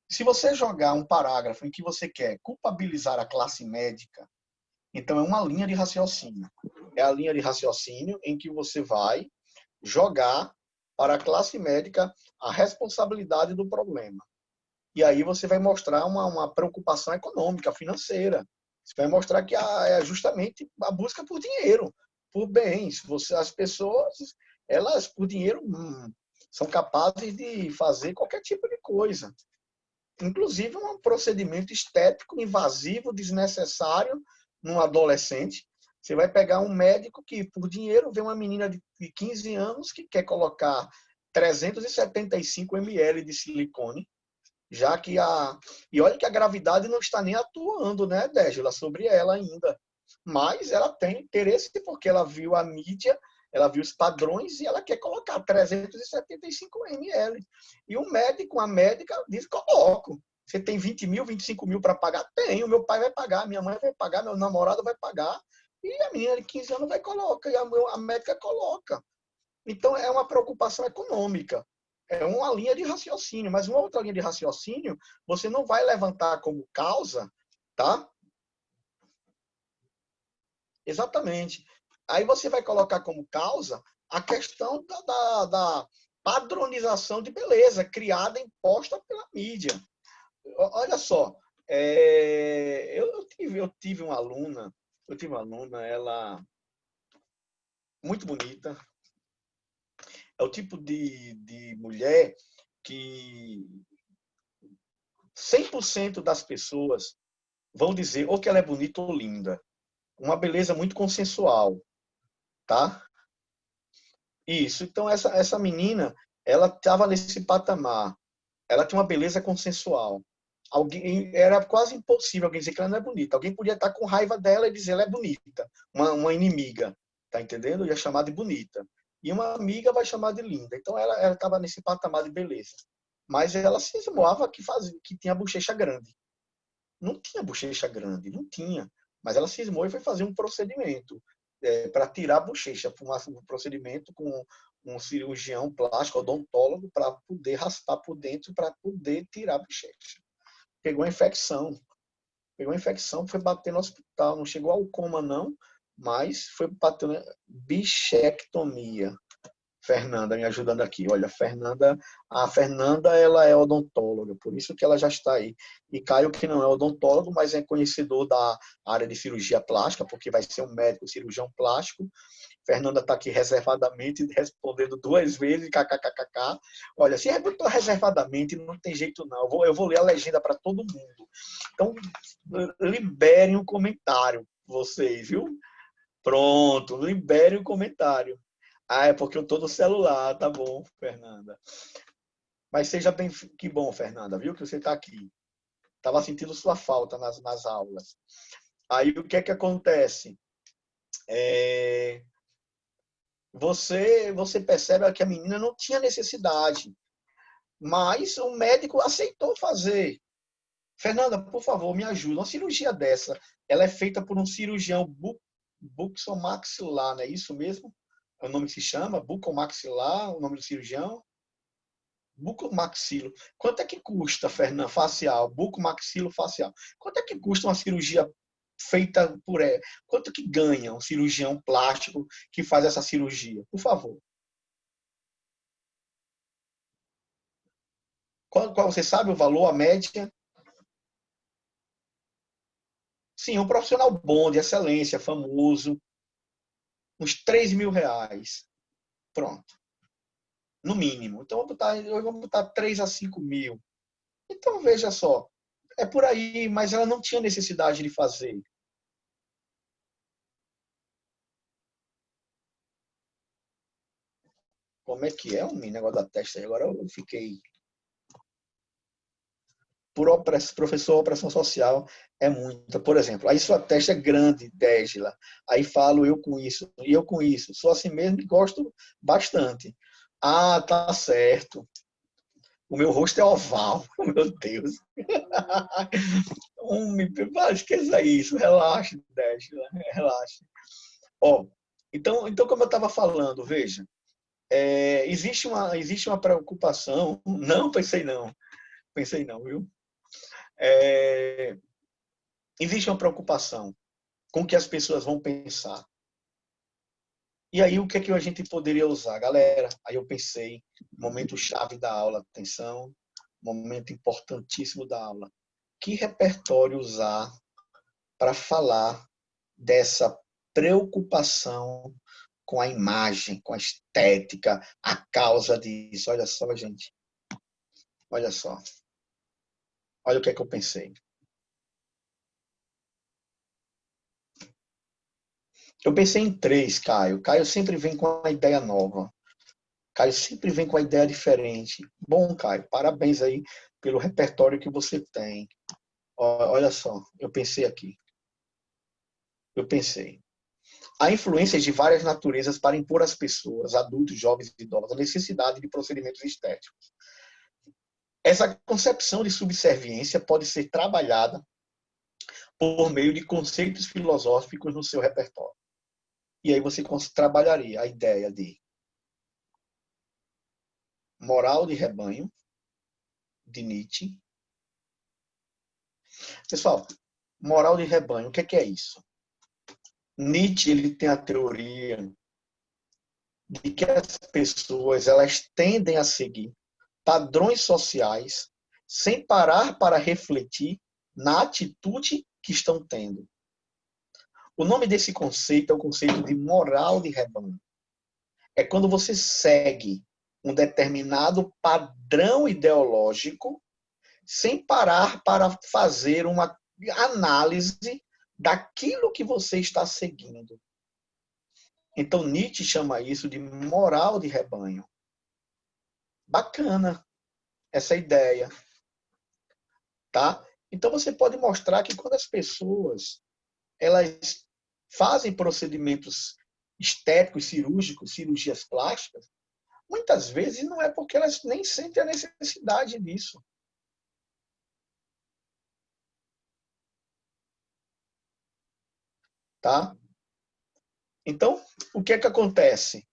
Se você jogar um parágrafo em que você quer culpabilizar a classe médica, então é uma linha de raciocínio. É a linha de raciocínio em que você vai jogar para a classe médica a responsabilidade do problema. E aí você vai mostrar uma preocupação econômica, financeira. Você vai mostrar que é justamente a busca por dinheiro, por bens. As pessoas, elas, por dinheiro, são capazes de fazer qualquer tipo de coisa. Inclusive um procedimento estético invasivo, desnecessário, num adolescente. Você vai pegar um médico que, por dinheiro, vê uma menina de 15 anos que quer colocar 375 ml de silicone, já que E olha que a gravidade não está nem atuando, né, Dégila, sobre ela ainda. Mas ela tem interesse porque ela viu a mídia, ela viu os padrões e ela quer colocar 375 ml. E o médico, a médica, diz: coloco. Você tem 20 mil, 25 mil para pagar? Tenho. Meu pai vai pagar, minha mãe vai pagar, meu namorado vai pagar. E a menina de 15 anos vai colocar, e a médica coloca. Então, é uma preocupação econômica. É uma linha de raciocínio, mas uma outra linha de raciocínio você não vai levantar como causa, tá? Exatamente. Aí você vai colocar como causa a questão da padronização de beleza criada, imposta pela mídia. Olha só, eu tive uma aluna, ela muito bonita, é o tipo de mulher que 100% das pessoas vão dizer ou que ela é bonita ou linda. Uma beleza muito consensual, tá? Isso. Então, essa menina, ela estava nesse patamar. Ela tinha uma beleza consensual. Era quase impossível alguém dizer que ela não é bonita. Alguém podia estar com raiva dela e dizer que ela é bonita. Uma inimiga, tá entendendo? Ia chamar de bonita. E uma amiga vai chamar de linda. Então, ela estava nesse patamar de beleza. Mas ela cismava que tinha bochecha grande. Não tinha bochecha grande, não tinha. Mas ela cismou e foi fazer um procedimento para tirar a bochecha, um procedimento com um cirurgião plástico, odontólogo, para poder raspar por dentro, para poder tirar a bochecha. Pegou a infecção. Pegou a infecção, foi bater no hospital. Não chegou ao coma, não, mas foi bater na bichectomia. Fernanda me ajudando aqui. Olha, a Fernanda, ela é odontóloga, por isso que ela já está aí. E Caio, que não é odontólogo, mas é conhecedor da área de cirurgia plástica, porque vai ser um médico cirurgião plástico. Fernanda está aqui reservadamente, respondendo 2 vezes, kkkk. Olha, se botou reservadamente, não tem jeito não. Eu vou ler a legenda para todo mundo. Então, liberem um comentário, vocês, viu? Pronto, liberem um comentário. Ah, é porque eu estou no celular, tá bom, Fernanda. Mas seja bem, que bom, Fernanda, viu que você está aqui. Estava sentindo sua falta nas aulas. Aí o que é que acontece? Você percebe que a menina não tinha necessidade, mas o médico aceitou fazer. Fernanda, por favor, me ajuda. Uma cirurgia dessa, ela é feita por um cirurgião bucomaxilar, não é isso mesmo? É o nome que se chama? Bucomaxilar, o nome do cirurgião? Bucomaxilo. Quanto é que custa, Fernanda, facial? Bucomaxilo facial. Quanto é que custa uma cirurgia feita por ela? Quanto que ganha um cirurgião plástico que faz essa cirurgia? Por favor. Qual você sabe o valor, a média? Sim, um profissional bom, de excelência, famoso, uns R$ 3.000. Pronto. No mínimo. Então, vamos botar 3 a 5 mil. Então, veja só. É por aí, mas ela não tinha necessidade de fazer. Como é que é o negócio da testa? Agora eu fiquei. Professor, operação social é muita. Por exemplo, aí sua testa é grande, Dégila. Aí falo eu com isso, e eu com isso. Sou assim mesmo e gosto bastante. Ah, tá certo. O meu rosto é oval. Meu Deus. Esqueça isso. Relaxe, Dégila. Relaxe. Ó, então, como eu estava falando, veja, existe uma preocupação. Não, pensei não, viu? É, existe uma preocupação com o que as pessoas vão pensar. E aí, o que é que a gente poderia usar? Galera, aí eu pensei, momento chave da aula, atenção, momento importantíssimo da aula. Que repertório usar para falar dessa preocupação com a imagem, com a estética, a causa disso? Olha só, gente. Olha só. Olha o que é que eu pensei. Eu pensei em 3, Caio. Caio sempre vem com uma ideia nova. Caio sempre vem com uma ideia diferente. Bom, Caio, parabéns aí pelo repertório que você tem. Olha só, eu pensei aqui. Eu pensei. Há influências de várias naturezas para impor às pessoas, adultos, jovens e idosos, a necessidade de procedimentos estéticos. Essa concepção de subserviência pode ser trabalhada por meio de conceitos filosóficos no seu repertório. E aí você trabalharia a ideia de moral de rebanho, de Nietzsche. Pessoal, moral de rebanho, o que é isso? Nietzsche ele tem a teoria de que as pessoas elas tendem a seguir padrões sociais sem parar para refletir na atitude que estão tendo. O nome desse conceito é o conceito de moral de rebanho. É quando você segue um determinado padrão ideológico sem parar para fazer uma análise daquilo que você está seguindo. Então, Nietzsche chama isso de moral de rebanho. Bacana essa ideia, tá? Então, você pode mostrar que quando as pessoas elas fazem procedimentos estéticos, cirúrgicos, cirurgias plásticas, Muitas vezes não é porque elas nem sentem a necessidade disso. Tá? Então, o que é que acontece?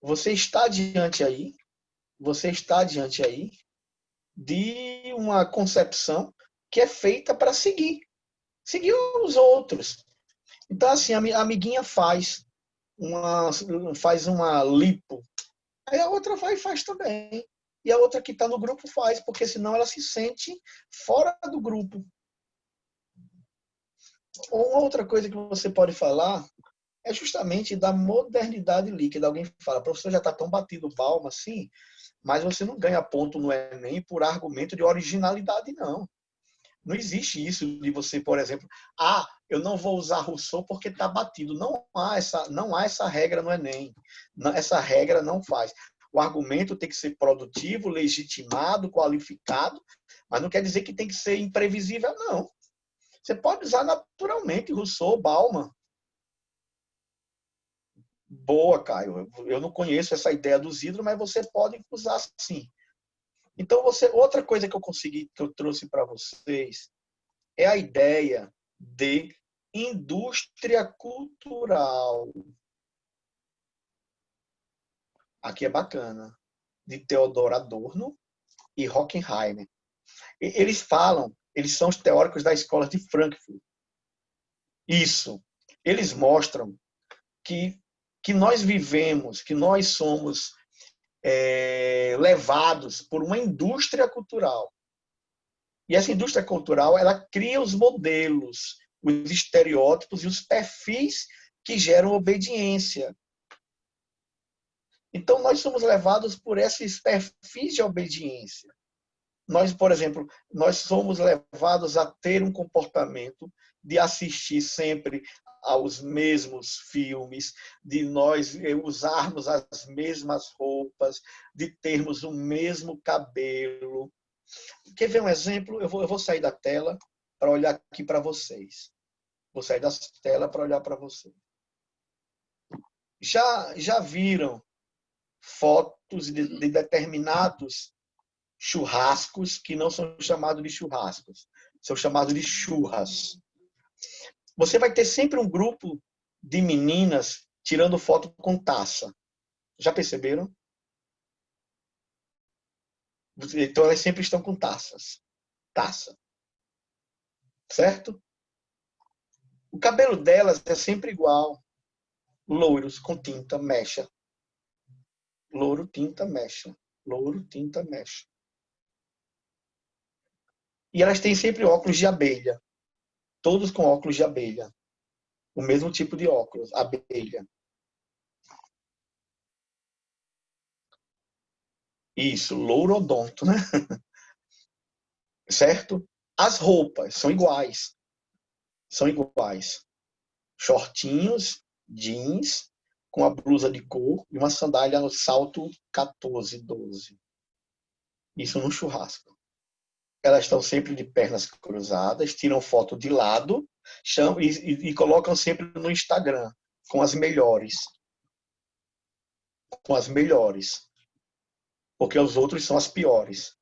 Você está diante aí de uma concepção que é feita para seguir os outros. Então, assim, a amiguinha faz uma lipo, aí a outra vai e faz também. E a outra que está no grupo faz, porque senão ela se sente fora do grupo. Ou uma outra coisa que você pode falar é justamente da modernidade líquida. Alguém fala, professor, já está tão batido palma assim, mas você não ganha ponto no Enem por argumento de originalidade, não. Não existe isso de você, por exemplo, eu não vou usar Rousseau porque está batido. Não há essa regra no Enem. Essa regra não faz. O argumento tem que ser produtivo, legitimado, qualificado, mas não quer dizer que tem que ser imprevisível, não. Você pode usar naturalmente Rousseau, Bauman. Boa, Caio. Eu não conheço essa ideia dos hidros, mas você pode usar sim. Então, outra coisa que eu trouxe para vocês é a ideia de indústria cultural. Aqui é bacana. De Theodor Adorno e Horkheimer. Eles são os teóricos da escola de Frankfurt. Isso. Eles mostram que nós vivemos, que nós somos levados por uma indústria cultural. E essa indústria cultural, ela cria os modelos, os estereótipos e os perfis que geram obediência. Então, nós somos levados por esses perfis de obediência. Nós, por exemplo, nós somos levados a ter um comportamento de assistir sempre aos mesmos filmes, de nós usarmos as mesmas roupas, de termos o mesmo cabelo. Quer ver um exemplo? Eu vou sair da tela para olhar aqui para vocês. Vou sair da tela para olhar para vocês. Já viram fotos de determinados churrascos que não são chamados de churrascos, são chamados de churras. Você vai ter sempre um grupo de meninas tirando foto com taça. Já perceberam? Então elas sempre estão com taças. Taça. Certo? O cabelo delas é sempre igual. Louros com tinta mecha. Louro, tinta, mecha. Louro, tinta, mecha. E elas têm sempre óculos de abelha. Todos com óculos de abelha. O mesmo tipo de óculos, abelha. Isso, lourodonto, né? Certo? As roupas são iguais. São iguais. Shortinhos, jeans, com a blusa de cor e uma sandália no salto 14, 12. Isso no churrasco. Elas estão sempre de pernas cruzadas, tiram foto de lado e colocam sempre no Instagram com as melhores. Com as melhores. Porque os outros são as piores.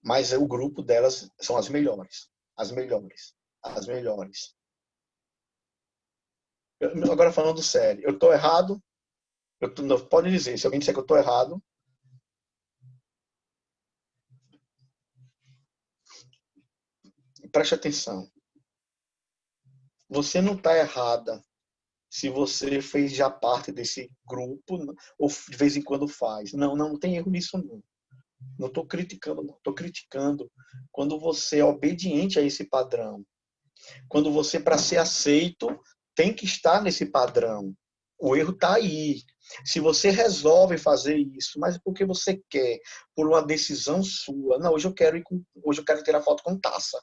Mas o grupo delas são as melhores. As melhores. As melhores. Agora falando sério, eu estou errado? Pode dizer, se alguém disser que eu estou errado. Preste atenção. Você não está errada se você fez já parte desse grupo ou de vez em quando faz. Não tem erro nisso não. Não estou criticando, não. Estou criticando quando você é obediente a esse padrão. Quando você, para ser aceito, tem que estar nesse padrão. O erro está aí. Se você resolve fazer isso, mas porque você quer, por uma decisão sua, não, hoje eu quero tirar foto com taça.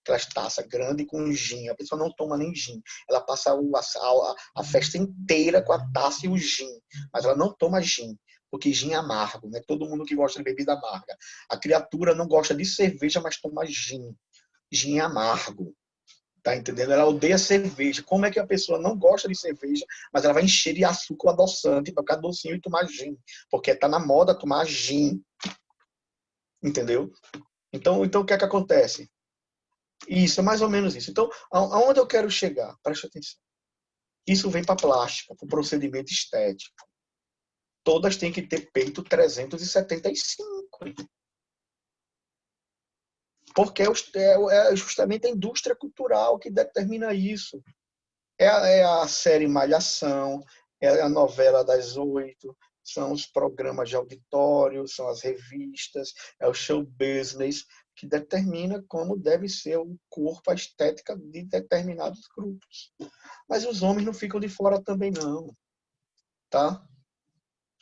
Aquelas taças grandes com gin. A pessoa não toma nem gin. Ela passa a festa inteira com a taça e o gin. Mas ela não toma gin. Porque gin é amargo, né? Todo mundo que gosta de bebida amarga. A criatura não gosta de cerveja, mas toma gin. Gin é amargo. Tá entendendo? Ela odeia cerveja. Como é que a pessoa não gosta de cerveja, mas ela vai encher de açúcar adoçante para ficar docinho e tomar gin? Porque tá na moda tomar gin. Entendeu? Então o que é que acontece? Isso, é mais ou menos isso. Então, aonde eu quero chegar? Preste atenção. Isso vem para a plástica, para o procedimento estético. Todas têm que ter peito 375. Porque é justamente a indústria cultural que determina isso. É a série Malhação, é a novela das 8, são os programas de auditório, são as revistas, é o show business, que determina como deve ser o corpo, a estética de determinados grupos. Mas os homens não ficam de fora também, não. Tá?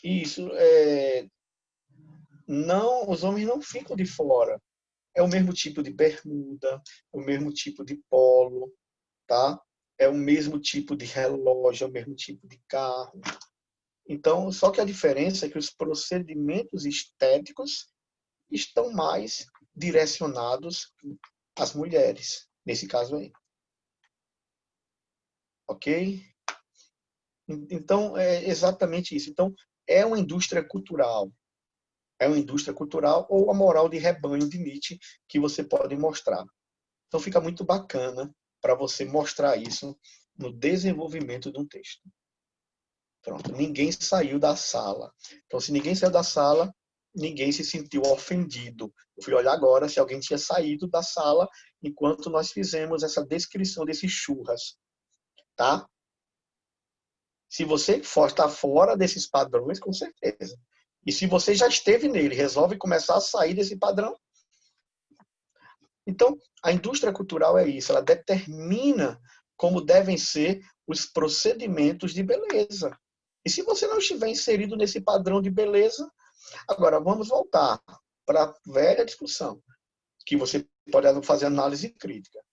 Isso, não, os homens não ficam de fora. É o mesmo tipo de bermuda, o mesmo tipo de polo, tá? É o mesmo tipo de relógio, é o mesmo tipo de carro. Então, só que a diferença é que os procedimentos estéticos estão mais direcionados às mulheres, nesse caso aí. Ok? Então, é exatamente isso. Então, é uma indústria cultural. É uma indústria cultural ou a moral de rebanho de Nietzsche que você pode mostrar. Então, fica muito bacana para você mostrar isso no desenvolvimento de um texto. Pronto, ninguém saiu da sala. Então, se ninguém saiu da sala, ninguém se sentiu ofendido. Eu fui olhar agora se alguém tinha saído da sala enquanto nós fizemos essa descrição desses churras, tá? Se você está fora desses padrões, com certeza. E se você já esteve nele, resolve começar a sair desse padrão. Então, a indústria cultural é isso, ela determina como devem ser os procedimentos de beleza. E se você não estiver inserido nesse padrão de beleza, agora vamos voltar para a velha discussão, que você pode fazer análise crítica.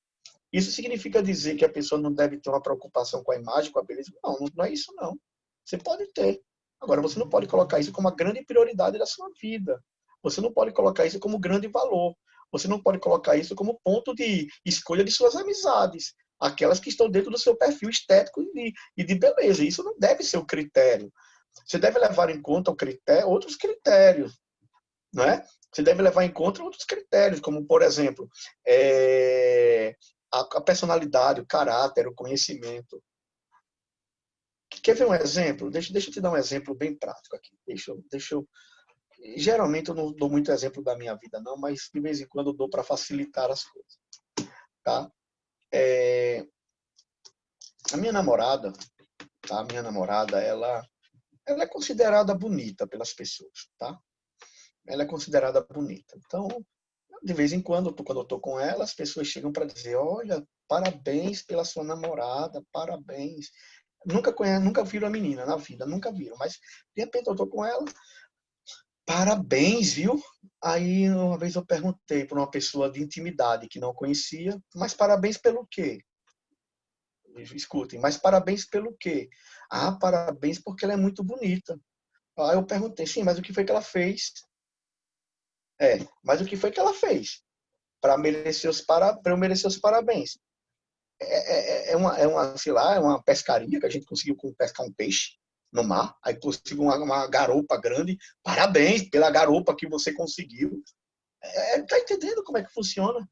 Isso significa dizer que a pessoa não deve ter uma preocupação com a imagem, com a beleza? Não, não é isso não. Você pode ter. Agora, você não pode colocar isso como a grande prioridade da sua vida. Você não pode colocar isso como grande valor. Você não pode colocar isso como ponto de escolha de suas amizades. Aquelas que estão dentro do seu perfil estético e de beleza. Isso não deve ser o critério. Você deve levar em conta outros critérios. Não é? Você deve levar em conta outros critérios, como, por exemplo, a personalidade, o caráter, o conhecimento. Quer ver um exemplo? Deixa eu te dar um exemplo bem prático aqui. Geralmente eu não dou muito exemplo da minha vida, não, mas de vez em quando eu dou para facilitar as coisas. Tá? A minha namorada, tá? Ela é considerada bonita pelas pessoas. Tá? Ela é considerada bonita. Então, de vez em quando eu estou com ela, as pessoas chegam para dizer: olha, parabéns pela sua namorada, parabéns. Nunca viram a menina na vida, nunca viram. Mas, de repente, eu estou com ela, parabéns, viu? Aí, uma vez eu perguntei para uma pessoa de intimidade que não conhecia, mas parabéns pelo quê? Escutem, mas parabéns pelo quê? Ah, parabéns porque ela é muito bonita. Aí eu perguntei, sim, mas o que foi que ela fez? Mas o que foi que ela fez para eu merecer os parabéns? Sei lá, é uma pescaria que a gente conseguiu pescar um peixe no mar, aí conseguiu uma garopa grande. Parabéns pela garopa que você conseguiu. Tá entendendo como é que funciona?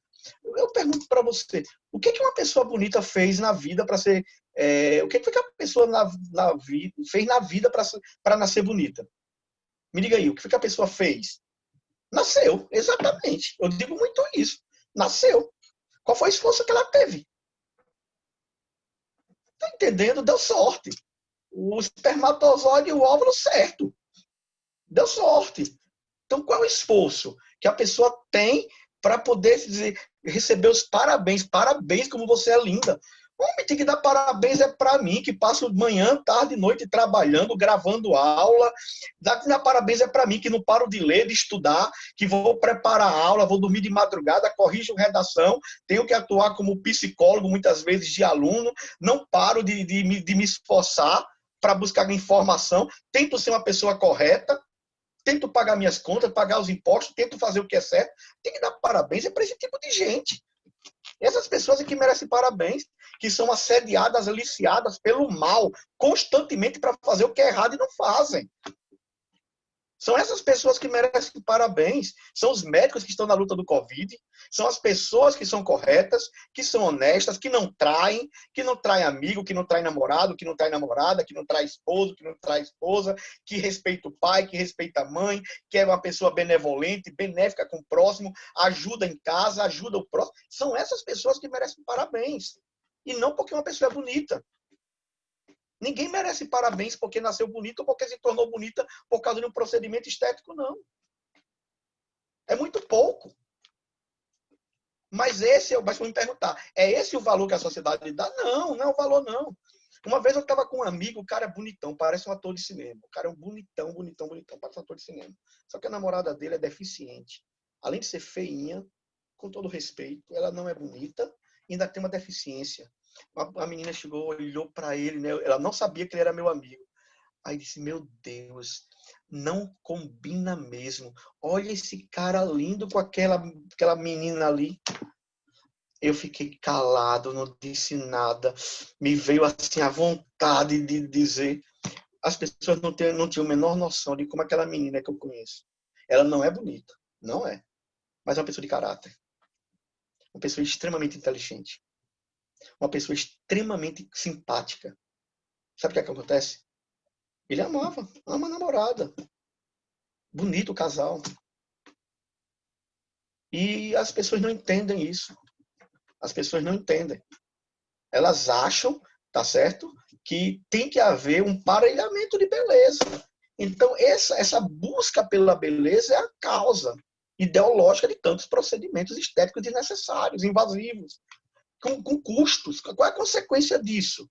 Eu pergunto para você, o que uma pessoa bonita fez na vida para ser... o que foi que a pessoa fez na vida para nascer bonita? Me diga aí, o que foi que a pessoa fez? Nasceu, exatamente. Eu digo muito isso. Nasceu. Qual foi o esforço que ela teve? Tá entendendo? Deu sorte. O espermatozoide e o óvulo certo. Deu sorte. Então, qual é o esforço que a pessoa tem para poder dizer, receber os parabéns? Parabéns, como você é linda. Homem, tem que dar parabéns para mim, que passo manhã, tarde e noite trabalhando, gravando aula. Dar parabéns para mim, que não paro de ler, de estudar, que vou preparar a aula, vou dormir de madrugada, corrijo redação, tenho que atuar como psicólogo, muitas vezes de aluno, não paro de me esforçar para buscar informação, tento ser uma pessoa correta, tento pagar minhas contas, pagar os impostos, tento fazer o que é certo. Tem que dar parabéns para esse tipo de gente. Essas pessoas é que merecem parabéns, que são assediadas, aliciadas pelo mal, constantemente para fazer o que é errado e não fazem. São essas pessoas que merecem parabéns. São os médicos que estão na luta do Covid. São as pessoas que são corretas, que são honestas, que não traem amigo, que não traem namorado, que não trai namorada, que não trai esposo, que não trai esposa, que respeita o pai, que respeita a mãe, que é uma pessoa benevolente, benéfica com o próximo, ajuda em casa, ajuda o próximo. São essas pessoas que merecem parabéns. E não porque uma pessoa é bonita. Ninguém merece parabéns porque nasceu bonita ou porque se tornou bonita por causa de um procedimento estético, não. É muito pouco. Mas mas vão me perguntar, é esse o valor que a sociedade dá? Não, não é o valor, não. Uma vez eu estava com um amigo, o cara é bonitão, parece um ator de cinema. O cara é um bonitão, bonitão, bonitão, parece um ator de cinema. Só que a namorada dele é deficiente. Além de ser feinha, com todo respeito, ela não é bonita, ainda tem uma deficiência. A menina chegou, olhou para ele, né? Ela não sabia que ele era meu amigo. Aí disse, meu Deus, não combina mesmo. Olha esse cara lindo com aquela menina ali. Eu fiquei calado, não disse nada. Me veio assim a vontade de dizer. As pessoas não tinham a menor noção de como aquela menina que eu conheço. Ela não é bonita, não é. Mas é uma pessoa de caráter. Uma pessoa extremamente inteligente. Uma pessoa extremamente simpática. Sabe o que é que acontece? Ele ama a namorada. Bonito o casal. E as pessoas não entendem isso. As pessoas não entendem. Elas acham, tá certo, que tem que haver um parelhamento de beleza. Então, essa busca pela beleza é a causa ideológica de tantos procedimentos estéticos desnecessários, invasivos, com custos. Qual é a consequência disso?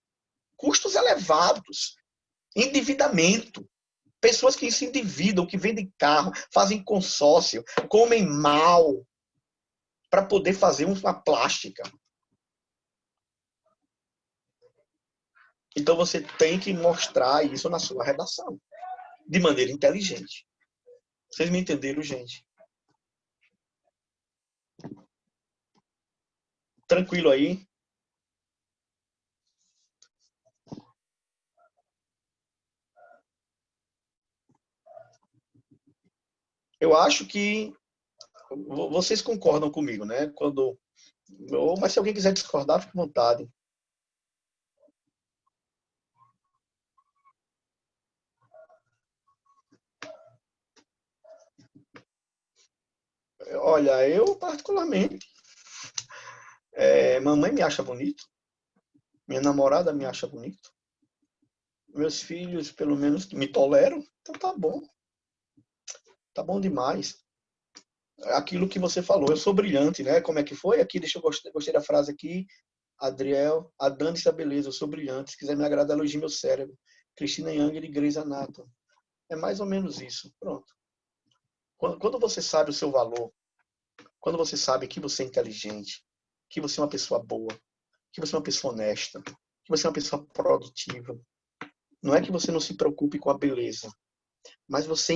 Custos elevados, endividamento. Pessoas que se endividam, que vendem carro, fazem consórcio, comem mal para poder fazer uma plástica. Então você tem que mostrar isso na sua redação, de maneira inteligente. Vocês me entenderam, gente? Tranquilo aí? Eu acho que vocês concordam comigo, né? Mas se alguém quiser discordar, fique à vontade. Olha, eu particularmente, mamãe me acha bonito, minha namorada me acha bonito, meus filhos, pelo menos, me toleram, então tá bom demais. Aquilo que você falou, eu sou brilhante, né? Como é que foi? Aqui, deixa eu gostei da frase aqui. Adriel, a Dani está beleza, eu sou brilhante. Se quiser me agradar, elogie meu cérebro. Cristina Yang de Grey's Anatomy. É mais ou menos isso. Pronto. Quando você sabe o seu valor, quando você sabe que você é inteligente, que você é uma pessoa boa, que você é uma pessoa honesta, que você é uma pessoa produtiva, não é que você não se preocupe com a beleza, mas você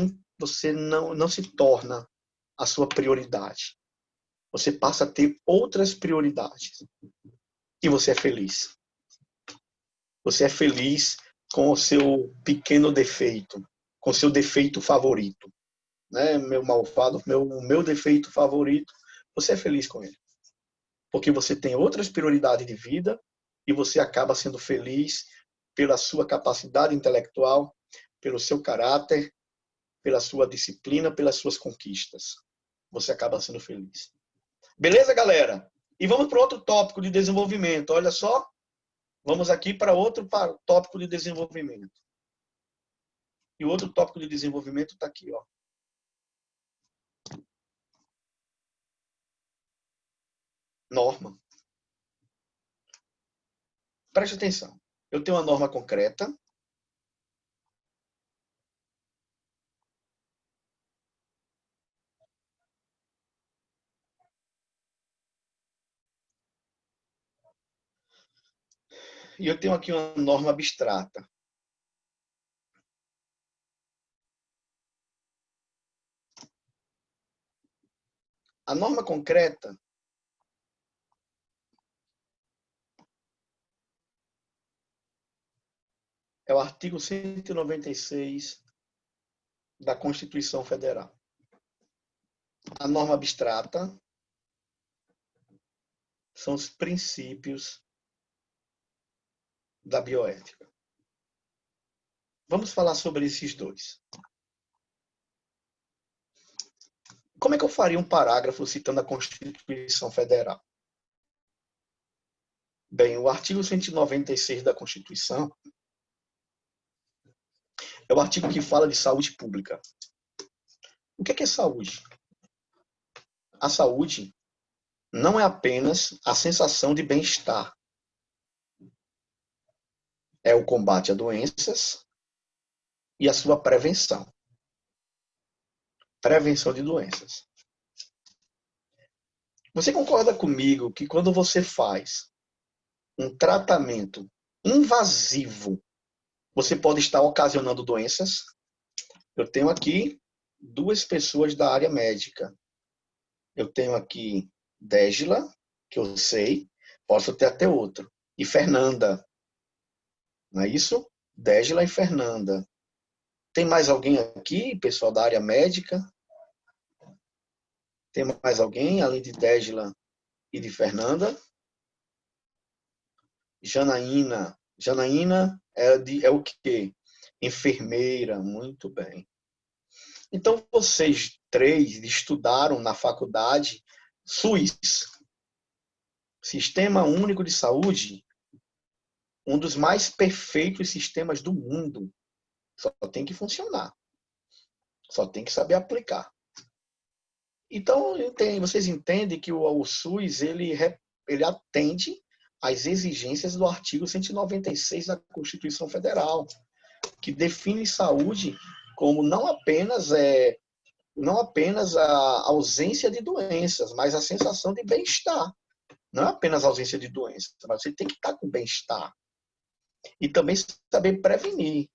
não se torna a sua prioridade. Você passa a ter outras prioridades. E você é feliz. Você é feliz com o seu pequeno defeito, com o seu defeito favorito. Né? Meu malvado, meu defeito favorito, você é feliz com ele. Porque você tem outras prioridades de vida e você acaba sendo feliz pela sua capacidade intelectual, pelo seu caráter, pela sua disciplina, pelas suas conquistas. Você acaba sendo feliz. Beleza, galera? E vamos para outro tópico de desenvolvimento. Olha só, vamos aqui para outro tópico de desenvolvimento. E o outro tópico de desenvolvimento está aqui, ó. Norma. Preste atenção. Eu tenho uma norma concreta. E eu tenho aqui uma norma abstrata. A norma concreta É o artigo 196 da Constituição Federal. A norma abstrata são os princípios da bioética. Vamos falar sobre esses dois. Como é que eu faria um parágrafo citando a Constituição Federal? Bem, o artigo 196 da Constituição é o artigo que fala de saúde pública. O que é saúde? A saúde não é apenas a sensação de bem-estar. É o combate a doenças e a sua prevenção. Prevenção de doenças. Você concorda comigo que quando você faz um tratamento invasivo, você pode estar ocasionando doenças? Eu tenho aqui duas pessoas da área médica. Eu tenho aqui Dégila, que eu sei, posso ter até outro. E Fernanda. Não é isso? Dégila e Fernanda. Tem mais alguém aqui, pessoal da área médica? Tem mais alguém, além de Dégila e de Fernanda? Janaína. Janaína é o quê? Enfermeira, muito bem. Então, vocês três estudaram na faculdade SUS, Sistema Único de Saúde, um dos mais perfeitos sistemas do mundo. Só tem que funcionar. Só tem que saber aplicar. Então, vocês entendem que o SUS ele atende às exigências do artigo 196 da Constituição Federal, que define saúde como não apenas a ausência de doenças, mas a sensação de bem-estar. Não é apenas a ausência de doenças, mas você tem que estar com bem-estar. E também saber prevenir.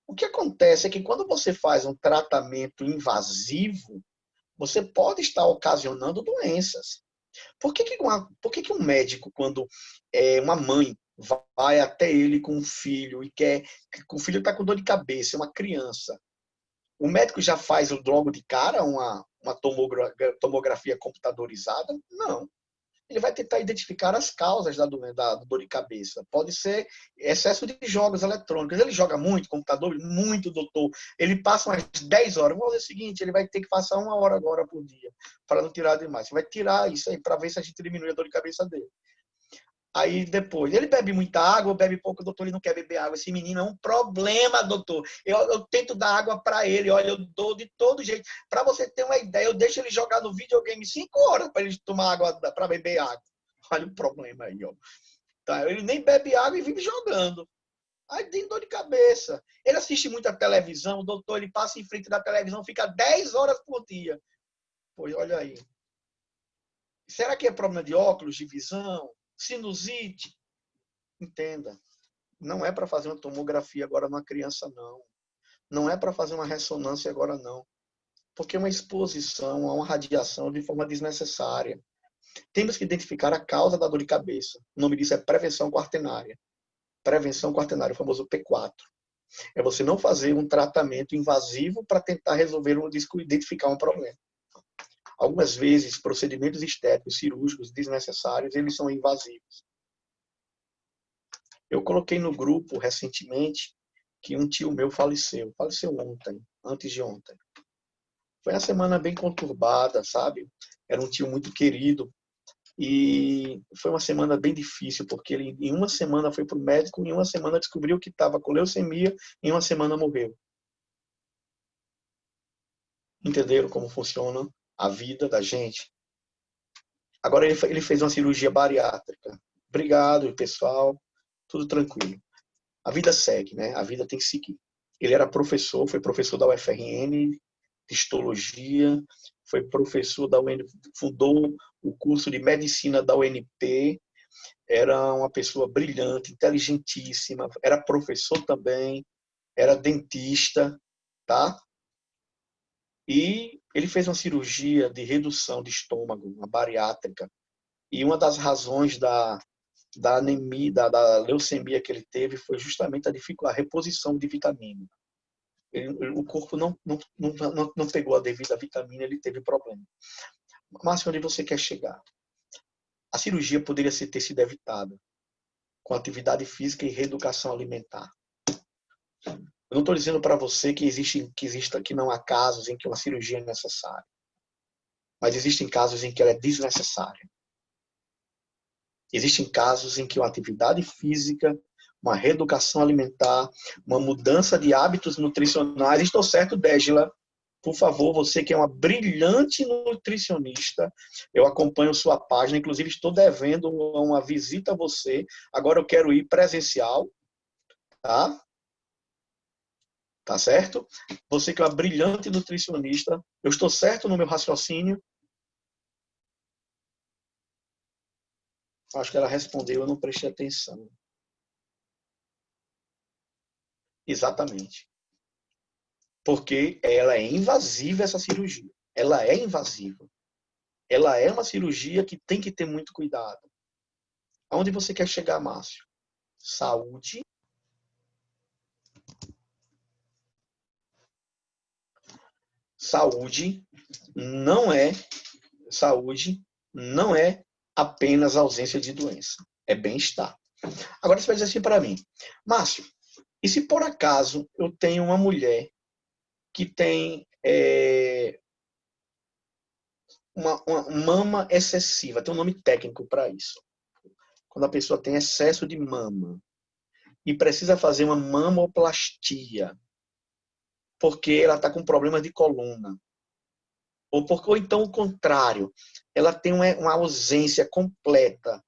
O que acontece é que quando você faz um tratamento invasivo, você pode estar ocasionando doenças. Por que um médico, quando uma mãe vai até ele com um filho e quer que o filho está com dor de cabeça, é uma criança, o médico já faz logo de cara uma tomografia computadorizada? Não. Ele vai tentar identificar as causas da dor de cabeça. Pode ser excesso de jogos eletrônicos. Ele joga muito computador, muito, doutor. Ele passa umas 10 horas. Vamos fazer o seguinte, ele vai ter que passar 1 hora agora por dia, para não tirar demais. Você vai tirar isso aí, para ver se a gente diminui a dor de cabeça dele. Aí depois, ele bebe muita água ou bebe pouco, doutor, ele não quer beber água. Esse menino é um problema, doutor. Eu tento dar água para ele, olha, eu dou de todo jeito. Para você ter uma ideia, eu deixo ele jogar no videogame 5 horas para ele tomar água, para beber água. Olha o problema aí, ó. Tá, ele nem bebe água e vive jogando. Aí tem dor de cabeça. Ele assiste muita televisão, o doutor, ele passa em frente da televisão, fica 10 horas por dia. Pois olha aí. Será que é problema de óculos, de visão? Sinusite? Entenda, não é para fazer uma tomografia agora numa criança, não. Não é para fazer uma ressonância agora, não. Porque é uma exposição a uma radiação de forma desnecessária. Temos que identificar a causa da dor de cabeça. O nome disso é prevenção quaternária. Prevenção quaternária, o famoso P4. É você não fazer um tratamento invasivo para tentar resolver identificar um problema. Algumas vezes, procedimentos estéticos, cirúrgicos desnecessários, eles são invasivos. Eu coloquei no grupo, recentemente, que um tio meu faleceu. Faleceu ontem, antes de ontem. Foi uma semana bem conturbada, sabe? Era um tio muito querido. E foi uma semana bem difícil, porque ele em uma semana foi para o médico, em uma semana descobriu que estava com leucemia, em uma semana morreu. Entenderam como funciona a vida da gente? Agora ele fez uma cirurgia bariátrica. Obrigado, pessoal. Tudo tranquilo. A vida segue, né? A vida tem que seguir. Ele era professor, foi professor da UFRN, de histologia, foi professor da UN, fundou o curso de medicina da UNP, era uma pessoa brilhante, inteligentíssima, era professor também, era dentista, tá? E ele fez uma cirurgia de redução de estômago, uma bariátrica. E uma das razões da anemia, da leucemia que ele teve foi justamente a reposição de vitamina. O corpo não pegou a devida vitamina, ele teve problema. Márcio, onde você quer chegar? A cirurgia poderia ter sido evitada com atividade física e reeducação alimentar. Eu não estou dizendo para você que não há casos em que uma cirurgia é necessária, mas existem casos em que ela é desnecessária. Existem casos em que uma atividade física, uma reeducação alimentar, uma mudança de hábitos nutricionais. Estou certo, Dégila? Por favor, você que é uma brilhante nutricionista, eu acompanho sua página, inclusive estou devendo uma visita a você. Agora eu quero ir presencial, tá? Tá certo? Você que é uma brilhante nutricionista, eu estou certo no meu raciocínio? Acho que ela respondeu, eu não prestei atenção. Exatamente. Porque ela é invasiva, essa cirurgia. Ela é invasiva. Ela é uma cirurgia que tem que ter muito cuidado. Aonde você quer chegar, Márcio? Saúde. Saúde não é apenas ausência de doença. É bem-estar. Agora você vai dizer assim para mim, Márcio, e se por acaso eu tenho uma mulher que tem uma mama excessiva, tem um nome técnico para isso. Quando a pessoa tem excesso de mama e precisa fazer uma mamoplastia, porque ela está com problema de coluna, ou então o contrário, ela tem uma ausência completa,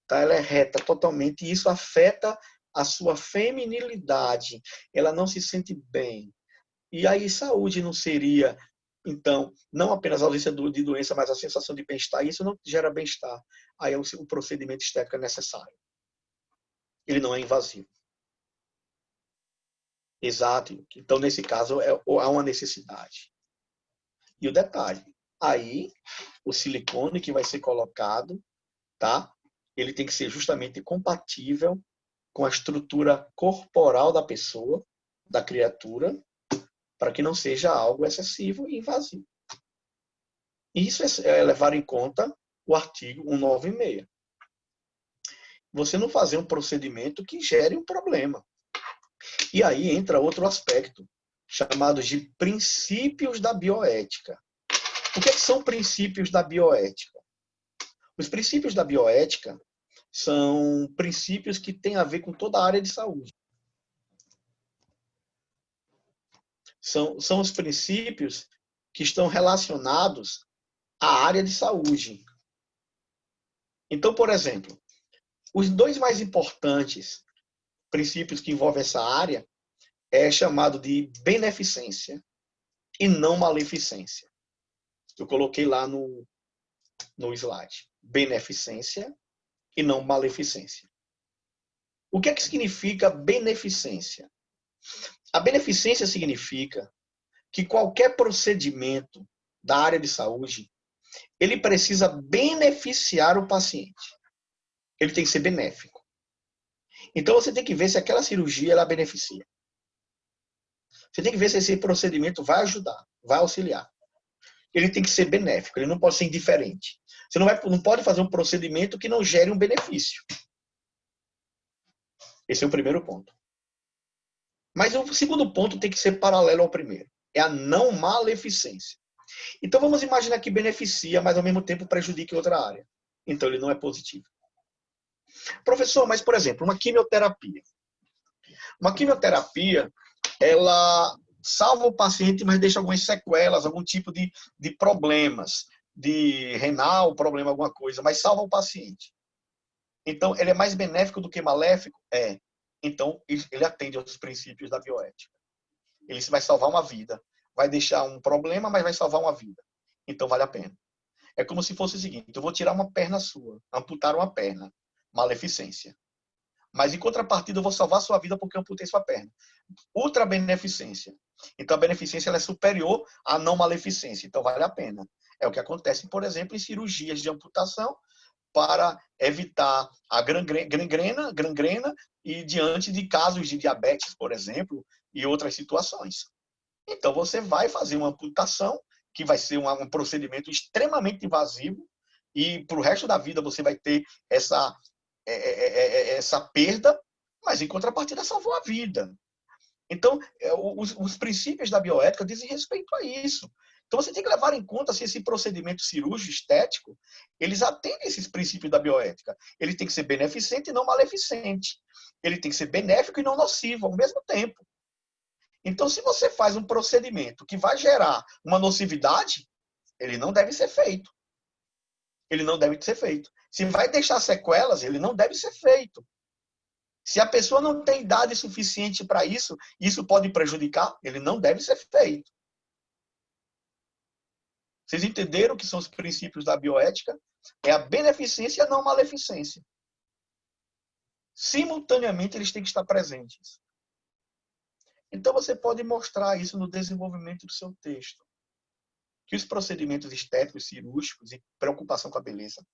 tá? Ela é reta totalmente, e isso afeta a sua feminilidade, ela não se sente bem. E aí saúde não seria, então, não apenas a ausência de doença, mas a sensação de bem-estar, isso não gera bem-estar. Aí o procedimento estético é necessário. Ele não é invasivo. Exato. Então, nesse caso, há uma necessidade. E o detalhe, aí o silicone que vai ser colocado, tá? Ele tem que ser justamente compatível com a estrutura corporal da pessoa, da criatura, para que não seja algo excessivo e invasivo. Isso é levar em conta o artigo 196. Você não fazer um procedimento que gere um problema. E aí entra outro aspecto, chamado de princípios da bioética. O que são princípios da bioética? Os princípios da bioética são princípios que têm a ver com toda a área de saúde. São os princípios que estão relacionados à área de saúde. Então, por exemplo, os dois mais importantes princípios que envolvem essa área é chamado de beneficência e não maleficência. Eu coloquei lá no slide. Beneficência e não maleficência. O que é que significa beneficência? A beneficência significa que qualquer procedimento da área de saúde, ele precisa beneficiar o paciente. Ele tem que ser benéfico. Então você tem que ver se aquela cirurgia ela beneficia. Você tem que ver se esse procedimento vai ajudar, vai auxiliar. Ele tem que ser benéfico, ele não pode ser indiferente. Você não pode fazer um procedimento que não gere um benefício. Esse é o primeiro ponto. Mas o segundo ponto tem que ser paralelo ao primeiro. É a não maleficência. Então vamos imaginar que beneficia, mas ao mesmo tempo prejudica em outra área. Então ele não é positivo. Professor, mas por exemplo, uma quimioterapia. Uma quimioterapia, ela salva o paciente, mas deixa algumas sequelas, algum tipo de problemas, de renal, problema, alguma coisa, mas salva o paciente. Então, ele é mais benéfico do que maléfico? É. Então, ele atende aos princípios da bioética. Ele vai salvar uma vida. Vai deixar um problema, mas vai salvar uma vida. Então, vale a pena. É como se fosse o seguinte, eu vou tirar uma perna sua, amputar uma perna, maleficência. Mas, em contrapartida, eu vou salvar sua vida porque eu amputei sua perna. Ultra beneficência. Então, a beneficência ela é superior à não maleficência. Então, vale a pena. É o que acontece, por exemplo, em cirurgias de amputação para evitar a gangrena e diante de casos de diabetes, por exemplo, e outras situações. Então, você vai fazer uma amputação, que vai ser um procedimento extremamente invasivo, e para o resto da vida você vai ter essa perda, mas em contrapartida salvou a vida. Então, os princípios da bioética dizem respeito a isso. Então, você tem que levar em conta se esse procedimento cirúrgico estético, eles atendem esses princípios da bioética. Ele tem que ser beneficente e não maleficente. Ele tem que ser benéfico e não nocivo ao mesmo tempo. Então, se você faz um procedimento que vai gerar uma nocividade, ele não deve ser feito. Ele não deve ser feito. Se vai deixar sequelas, ele não deve ser feito. Se a pessoa não tem idade suficiente para isso, isso pode prejudicar, ele não deve ser feito. Vocês entenderam o que são os princípios da bioética? É a beneficência e a não maleficência. Simultaneamente, eles têm que estar presentes. Então, você pode mostrar isso no desenvolvimento do seu texto. Que os procedimentos estéticos, cirúrgicos e preocupação com a beleza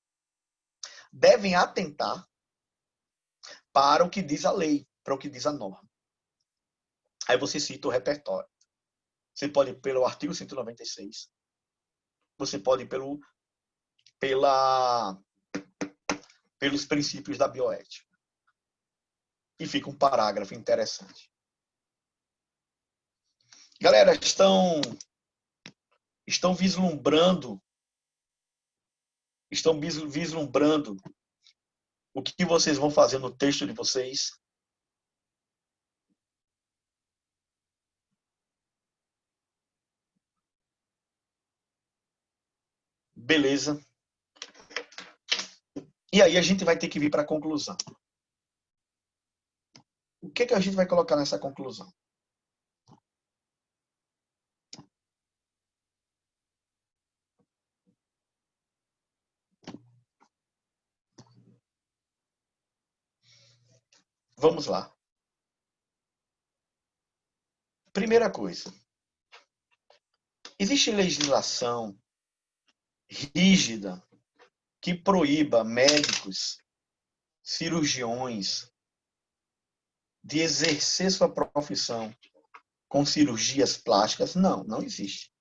devem atentar para o que diz a lei, para o que diz a norma. Aí você cita o repertório. Você pode ir pelo artigo 196. Você pode ir pelos princípios da bioética. E fica um parágrafo interessante. Galera, estão vislumbrando o que vocês vão fazer no texto de vocês? Beleza. E aí a gente vai ter que vir para a conclusão. O que a gente vai colocar nessa conclusão? Vamos lá. Primeira coisa. Existe legislação rígida que proíba médicos, cirurgiões, de exercer sua profissão com cirurgias plásticas? Não, não existe.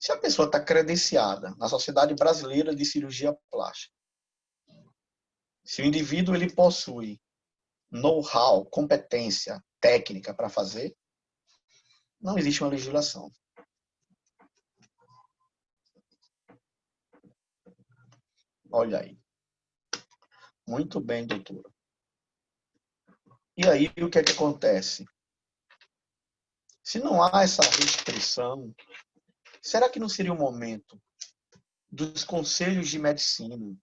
Se a pessoa está credenciada na Sociedade Brasileira de Cirurgia Plástica, se o indivíduo ele possui know-how, competência técnica para fazer, não existe uma legislação. Olha aí. Muito bem, doutora. E aí, o que é que acontece? Se não há essa restrição, será que não seria o momento dos conselhos de medicina,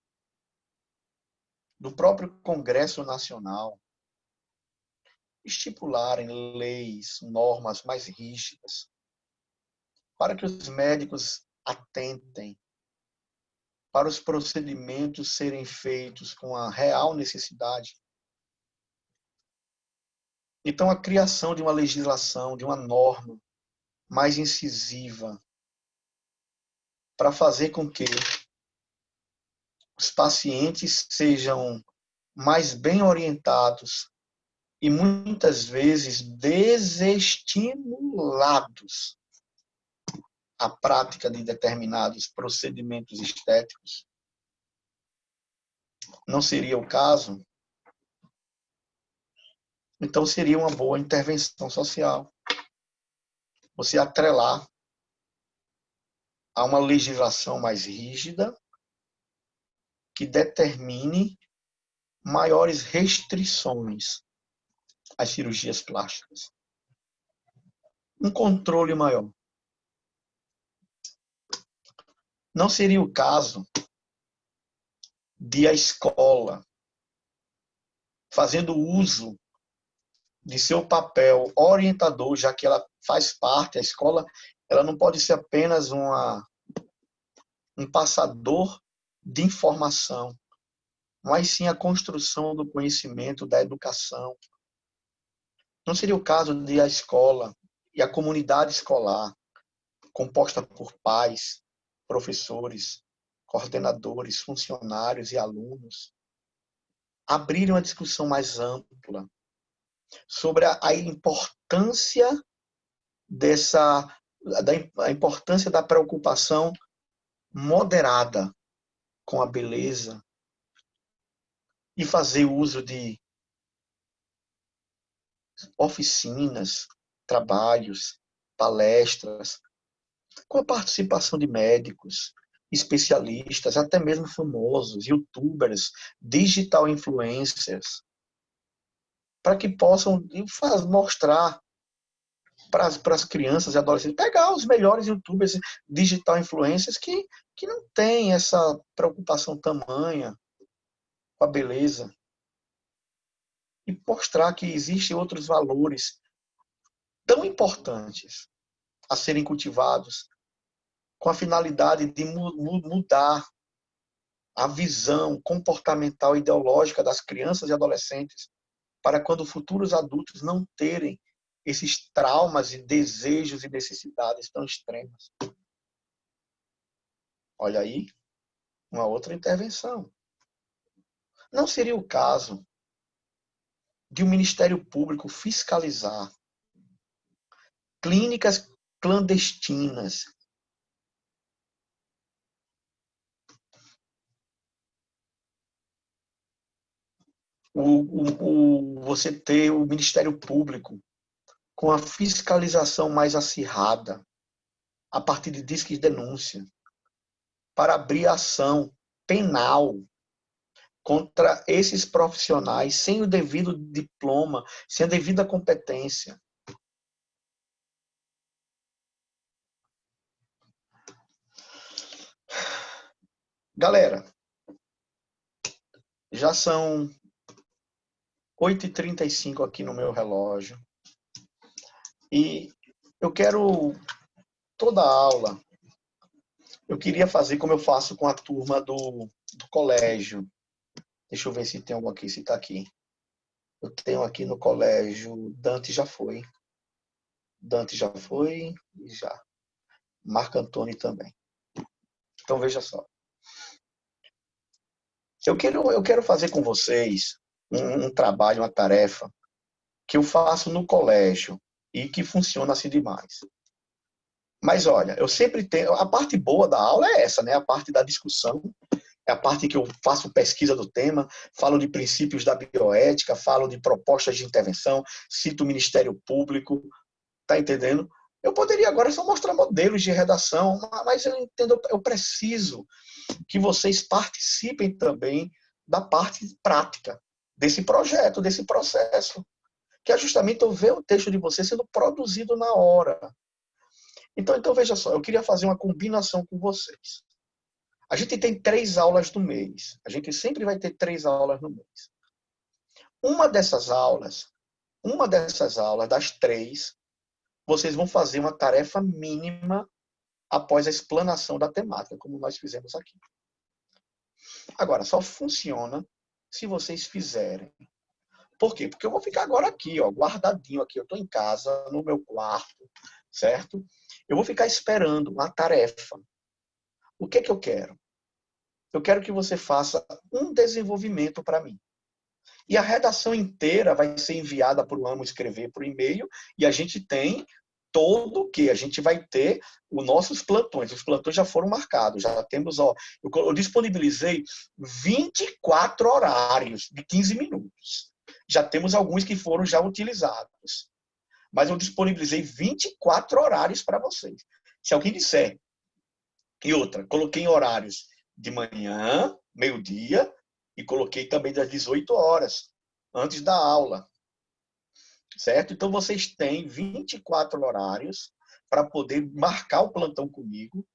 do próprio Congresso Nacional, estipularem leis, normas mais rígidas, para que os médicos atentem para os procedimentos serem feitos com a real necessidade? Então, a criação de uma legislação, de uma norma mais incisiva, para fazer com que os pacientes sejam mais bem orientados e muitas vezes desestimulados à prática de determinados procedimentos estéticos. Não seria o caso? Então seria uma boa intervenção social. Você atrelar a uma legislação mais rígida que determine maiores restrições às cirurgias plásticas. Um controle maior. Não seria o caso de a escola, fazendo uso de seu papel orientador, já que ela faz parte, a escola, ela não pode ser apenas um passador de informação, mas sim a construção do conhecimento, da educação. Não seria o caso de a escola e a comunidade escolar, composta por pais, professores, coordenadores, funcionários e alunos, abrirem uma discussão mais ampla sobre a importância a importância da preocupação moderada com a beleza e fazer uso de oficinas, trabalhos, palestras, com a participação de médicos, especialistas, até mesmo famosos, youtubers, digital influencers, para que possam mostrar para as crianças e adolescentes, pegar os melhores youtubers, digital influencers que não têm essa preocupação tamanha com a beleza e mostrar que existem outros valores tão importantes a serem cultivados com a finalidade de mudar a visão comportamental e ideológica das crianças e adolescentes para quando futuros adultos não terem esses traumas e desejos e necessidades tão extremas. Olha aí, uma outra intervenção. Não seria o caso de um Ministério Público fiscalizar clínicas clandestinas, você ter o Ministério Público com a fiscalização mais acirrada, a partir de disques de denúncia, para abrir ação penal contra esses profissionais sem o devido diploma, sem a devida competência. Galera, já são 8h35 aqui no meu relógio. E eu quero, toda a aula, eu queria fazer como eu faço com a turma do colégio. Deixa eu ver se tem algum aqui, se está aqui. Eu tenho aqui no colégio, Dante já foi. Dante já foi e já. Marco Antônio também. Então veja só. Eu quero fazer com vocês um trabalho, uma tarefa que eu faço no colégio e que funciona assim demais. Mas olha, eu sempre tenho... A parte boa da aula é essa, né? A parte da discussão, é a parte que eu faço pesquisa do tema, falo de princípios da bioética, falo de propostas de intervenção, cito o Ministério Público, tá entendendo? Eu poderia agora só mostrar modelos de redação, mas eu entendo, eu preciso que vocês participem também da parte prática desse projeto, desse processo, que é justamente eu ver o texto de vocês sendo produzido na hora. Então veja só, eu queria fazer uma combinação com vocês. A gente tem 3 aulas no mês. A gente sempre vai ter 3 aulas no mês. Uma dessas aulas, das 3, vocês vão fazer uma tarefa mínima após a explanação da temática, como nós fizemos aqui. Agora, só funciona se vocês fizerem. Por quê? Porque eu vou ficar agora aqui, ó, guardadinho aqui. Eu estou em casa, no meu quarto, certo? Eu vou ficar esperando uma tarefa. O que é que eu quero? Eu quero que você faça um desenvolvimento para mim. E a redação inteira vai ser enviada para o Amo Escrever por e-mail, e a gente tem todo o que? A gente vai ter os nossos plantões. Os plantões já foram marcados, já temos, ó, eu disponibilizei 24 horários de 15 minutos. Já temos alguns que foram já utilizados. Mas eu disponibilizei 24 horários para vocês. Se alguém disser, e outra, coloquei em horários de manhã, meio-dia, e coloquei também das 18 horas, antes da aula. Certo? Então, vocês têm 24 horários para poder marcar o plantão comigo.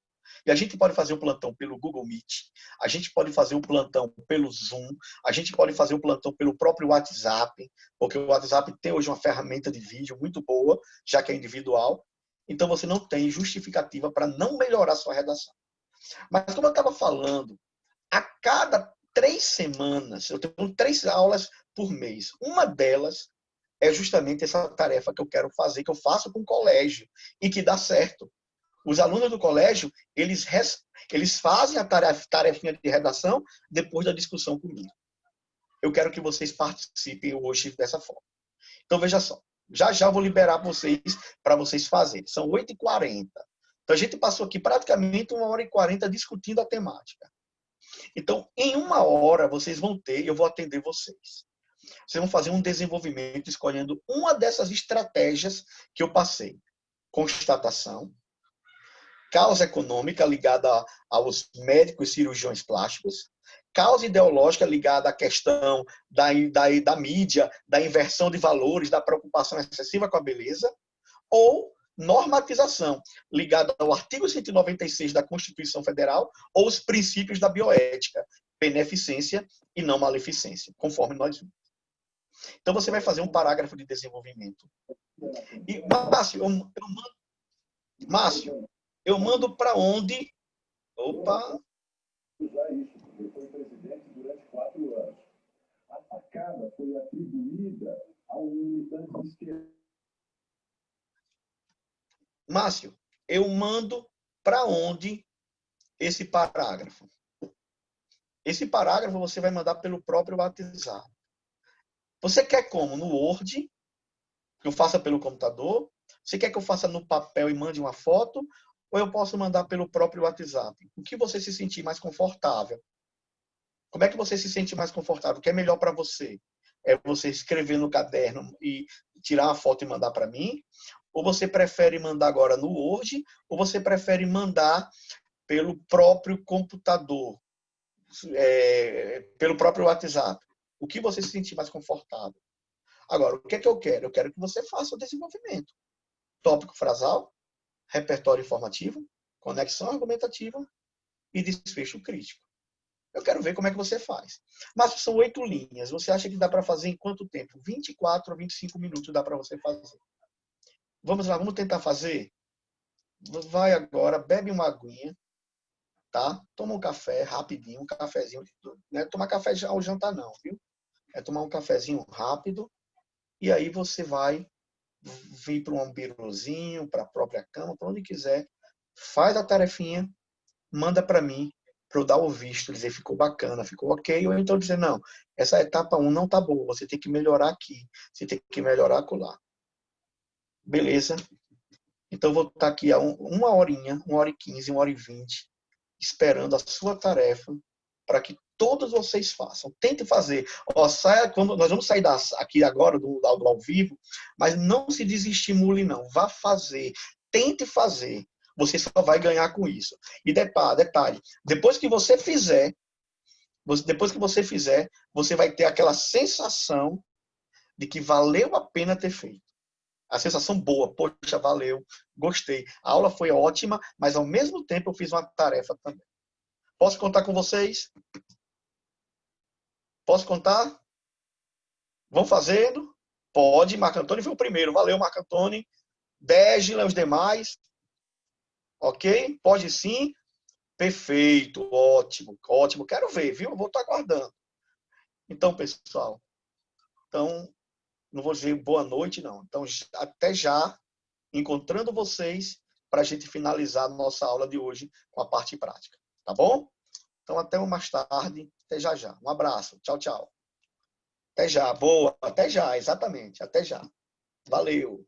E a gente pode fazer o plantão pelo Google Meet, a gente pode fazer o plantão pelo Zoom, a gente pode fazer o plantão pelo próprio WhatsApp, porque o WhatsApp tem hoje uma ferramenta de vídeo muito boa, já que é individual. Então, você não tem justificativa para não melhorar a sua redação. Mas, como eu estava falando, a cada 3 semanas, eu tenho 3 aulas por mês. Uma delas é justamente essa tarefa que eu quero fazer, que eu faço com o colégio, e que dá certo. Os alunos do colégio, eles fazem a tarefinha de redação depois da discussão comigo. Eu quero que vocês participem hoje dessa forma. Então, veja só. Já já vou liberar vocês para vocês fazerem. São 8h40. Então, a gente passou aqui praticamente 1h40 discutindo a temática. Então, em 1 hora, vocês vão ter, eu vou atender vocês. Vocês vão fazer um desenvolvimento escolhendo uma dessas estratégias que eu passei. Constatação, causa econômica ligada aos médicos e cirurgiões plásticos, causa ideológica ligada à questão da mídia, da inversão de valores, da preocupação excessiva com a beleza, ou normatização, ligada ao artigo 196 da Constituição Federal ou os princípios da bioética, beneficência e não maleficência, conforme nós vimos. Então, você vai fazer um parágrafo de desenvolvimento. E, Márcio, eu mando para onde? Opa! Foi presidente durante 4 anos. A facada foi atribuída ao militante de esquerda. Márcio, eu mando para onde esse parágrafo? Esse parágrafo você vai mandar pelo próprio WhatsApp. Você quer como? No Word, que eu faça pelo computador? Você quer que eu faça no papel e mande uma foto? Ou eu posso mandar pelo próprio WhatsApp? O que você se sentir mais confortável? Como é que você se sente mais confortável? O que é melhor para você? É você escrever no caderno e tirar uma foto e mandar para mim? Ou você prefere mandar agora no Word? Ou você prefere mandar pelo próprio computador? Pelo próprio WhatsApp? O que você se sentir mais confortável? Agora, o que é que eu quero? Eu quero que você faça o desenvolvimento. Tópico frasal, repertório informativo, conexão argumentativa e desfecho crítico. Eu quero ver como é que você faz. Mas são 8 linhas. Você acha que dá para fazer em quanto tempo? 24 ou 25 minutos dá para você fazer. Vamos lá, vamos tentar fazer? Vai agora, bebe uma aguinha, tá? Toma um café rapidinho, um cafezinho. Não é tomar café ao jantar não, viu? É tomar um cafezinho rápido e aí você vai vir para um biruzinho, para a própria cama, para onde quiser. Faz a tarefinha, manda para mim, para eu dar o visto, dizer ficou bacana, ficou ok, ou então dizer, não, essa etapa 1 não tá boa, você tem que melhorar aqui, você tem que melhorar acolá. Beleza? Então, eu vou estar aqui a 1 horinha, 1h15, 1h20, esperando a sua tarefa, para que todos vocês façam. Tente fazer. Ó, nós vamos sair aqui agora do ao vivo, mas não se desestimule, não. Vá fazer. Tente fazer. Você só vai ganhar com isso. E detalhe, depois que você fizer, você vai ter aquela sensação de que valeu a pena ter feito. A sensação boa, poxa, valeu, gostei. A aula foi ótima, mas ao mesmo tempo eu fiz uma tarefa também. Posso contar com vocês? Posso contar? Vão fazendo? Pode. Marco Antônio foi o primeiro. Valeu, Marco Antônio. Dégila, os demais. Ok? Pode sim. Perfeito. Ótimo. Ótimo. Quero ver, viu? Vou estar aguardando. Então, pessoal. Então, não vou dizer boa noite, não. Então, até já. Encontrando vocês para a gente finalizar a nossa aula de hoje com a parte prática. Tá bom? Então, até mais tarde. Até já já. Um abraço. Tchau, tchau. Até já. Boa. Até já, exatamente. Até já. Valeu.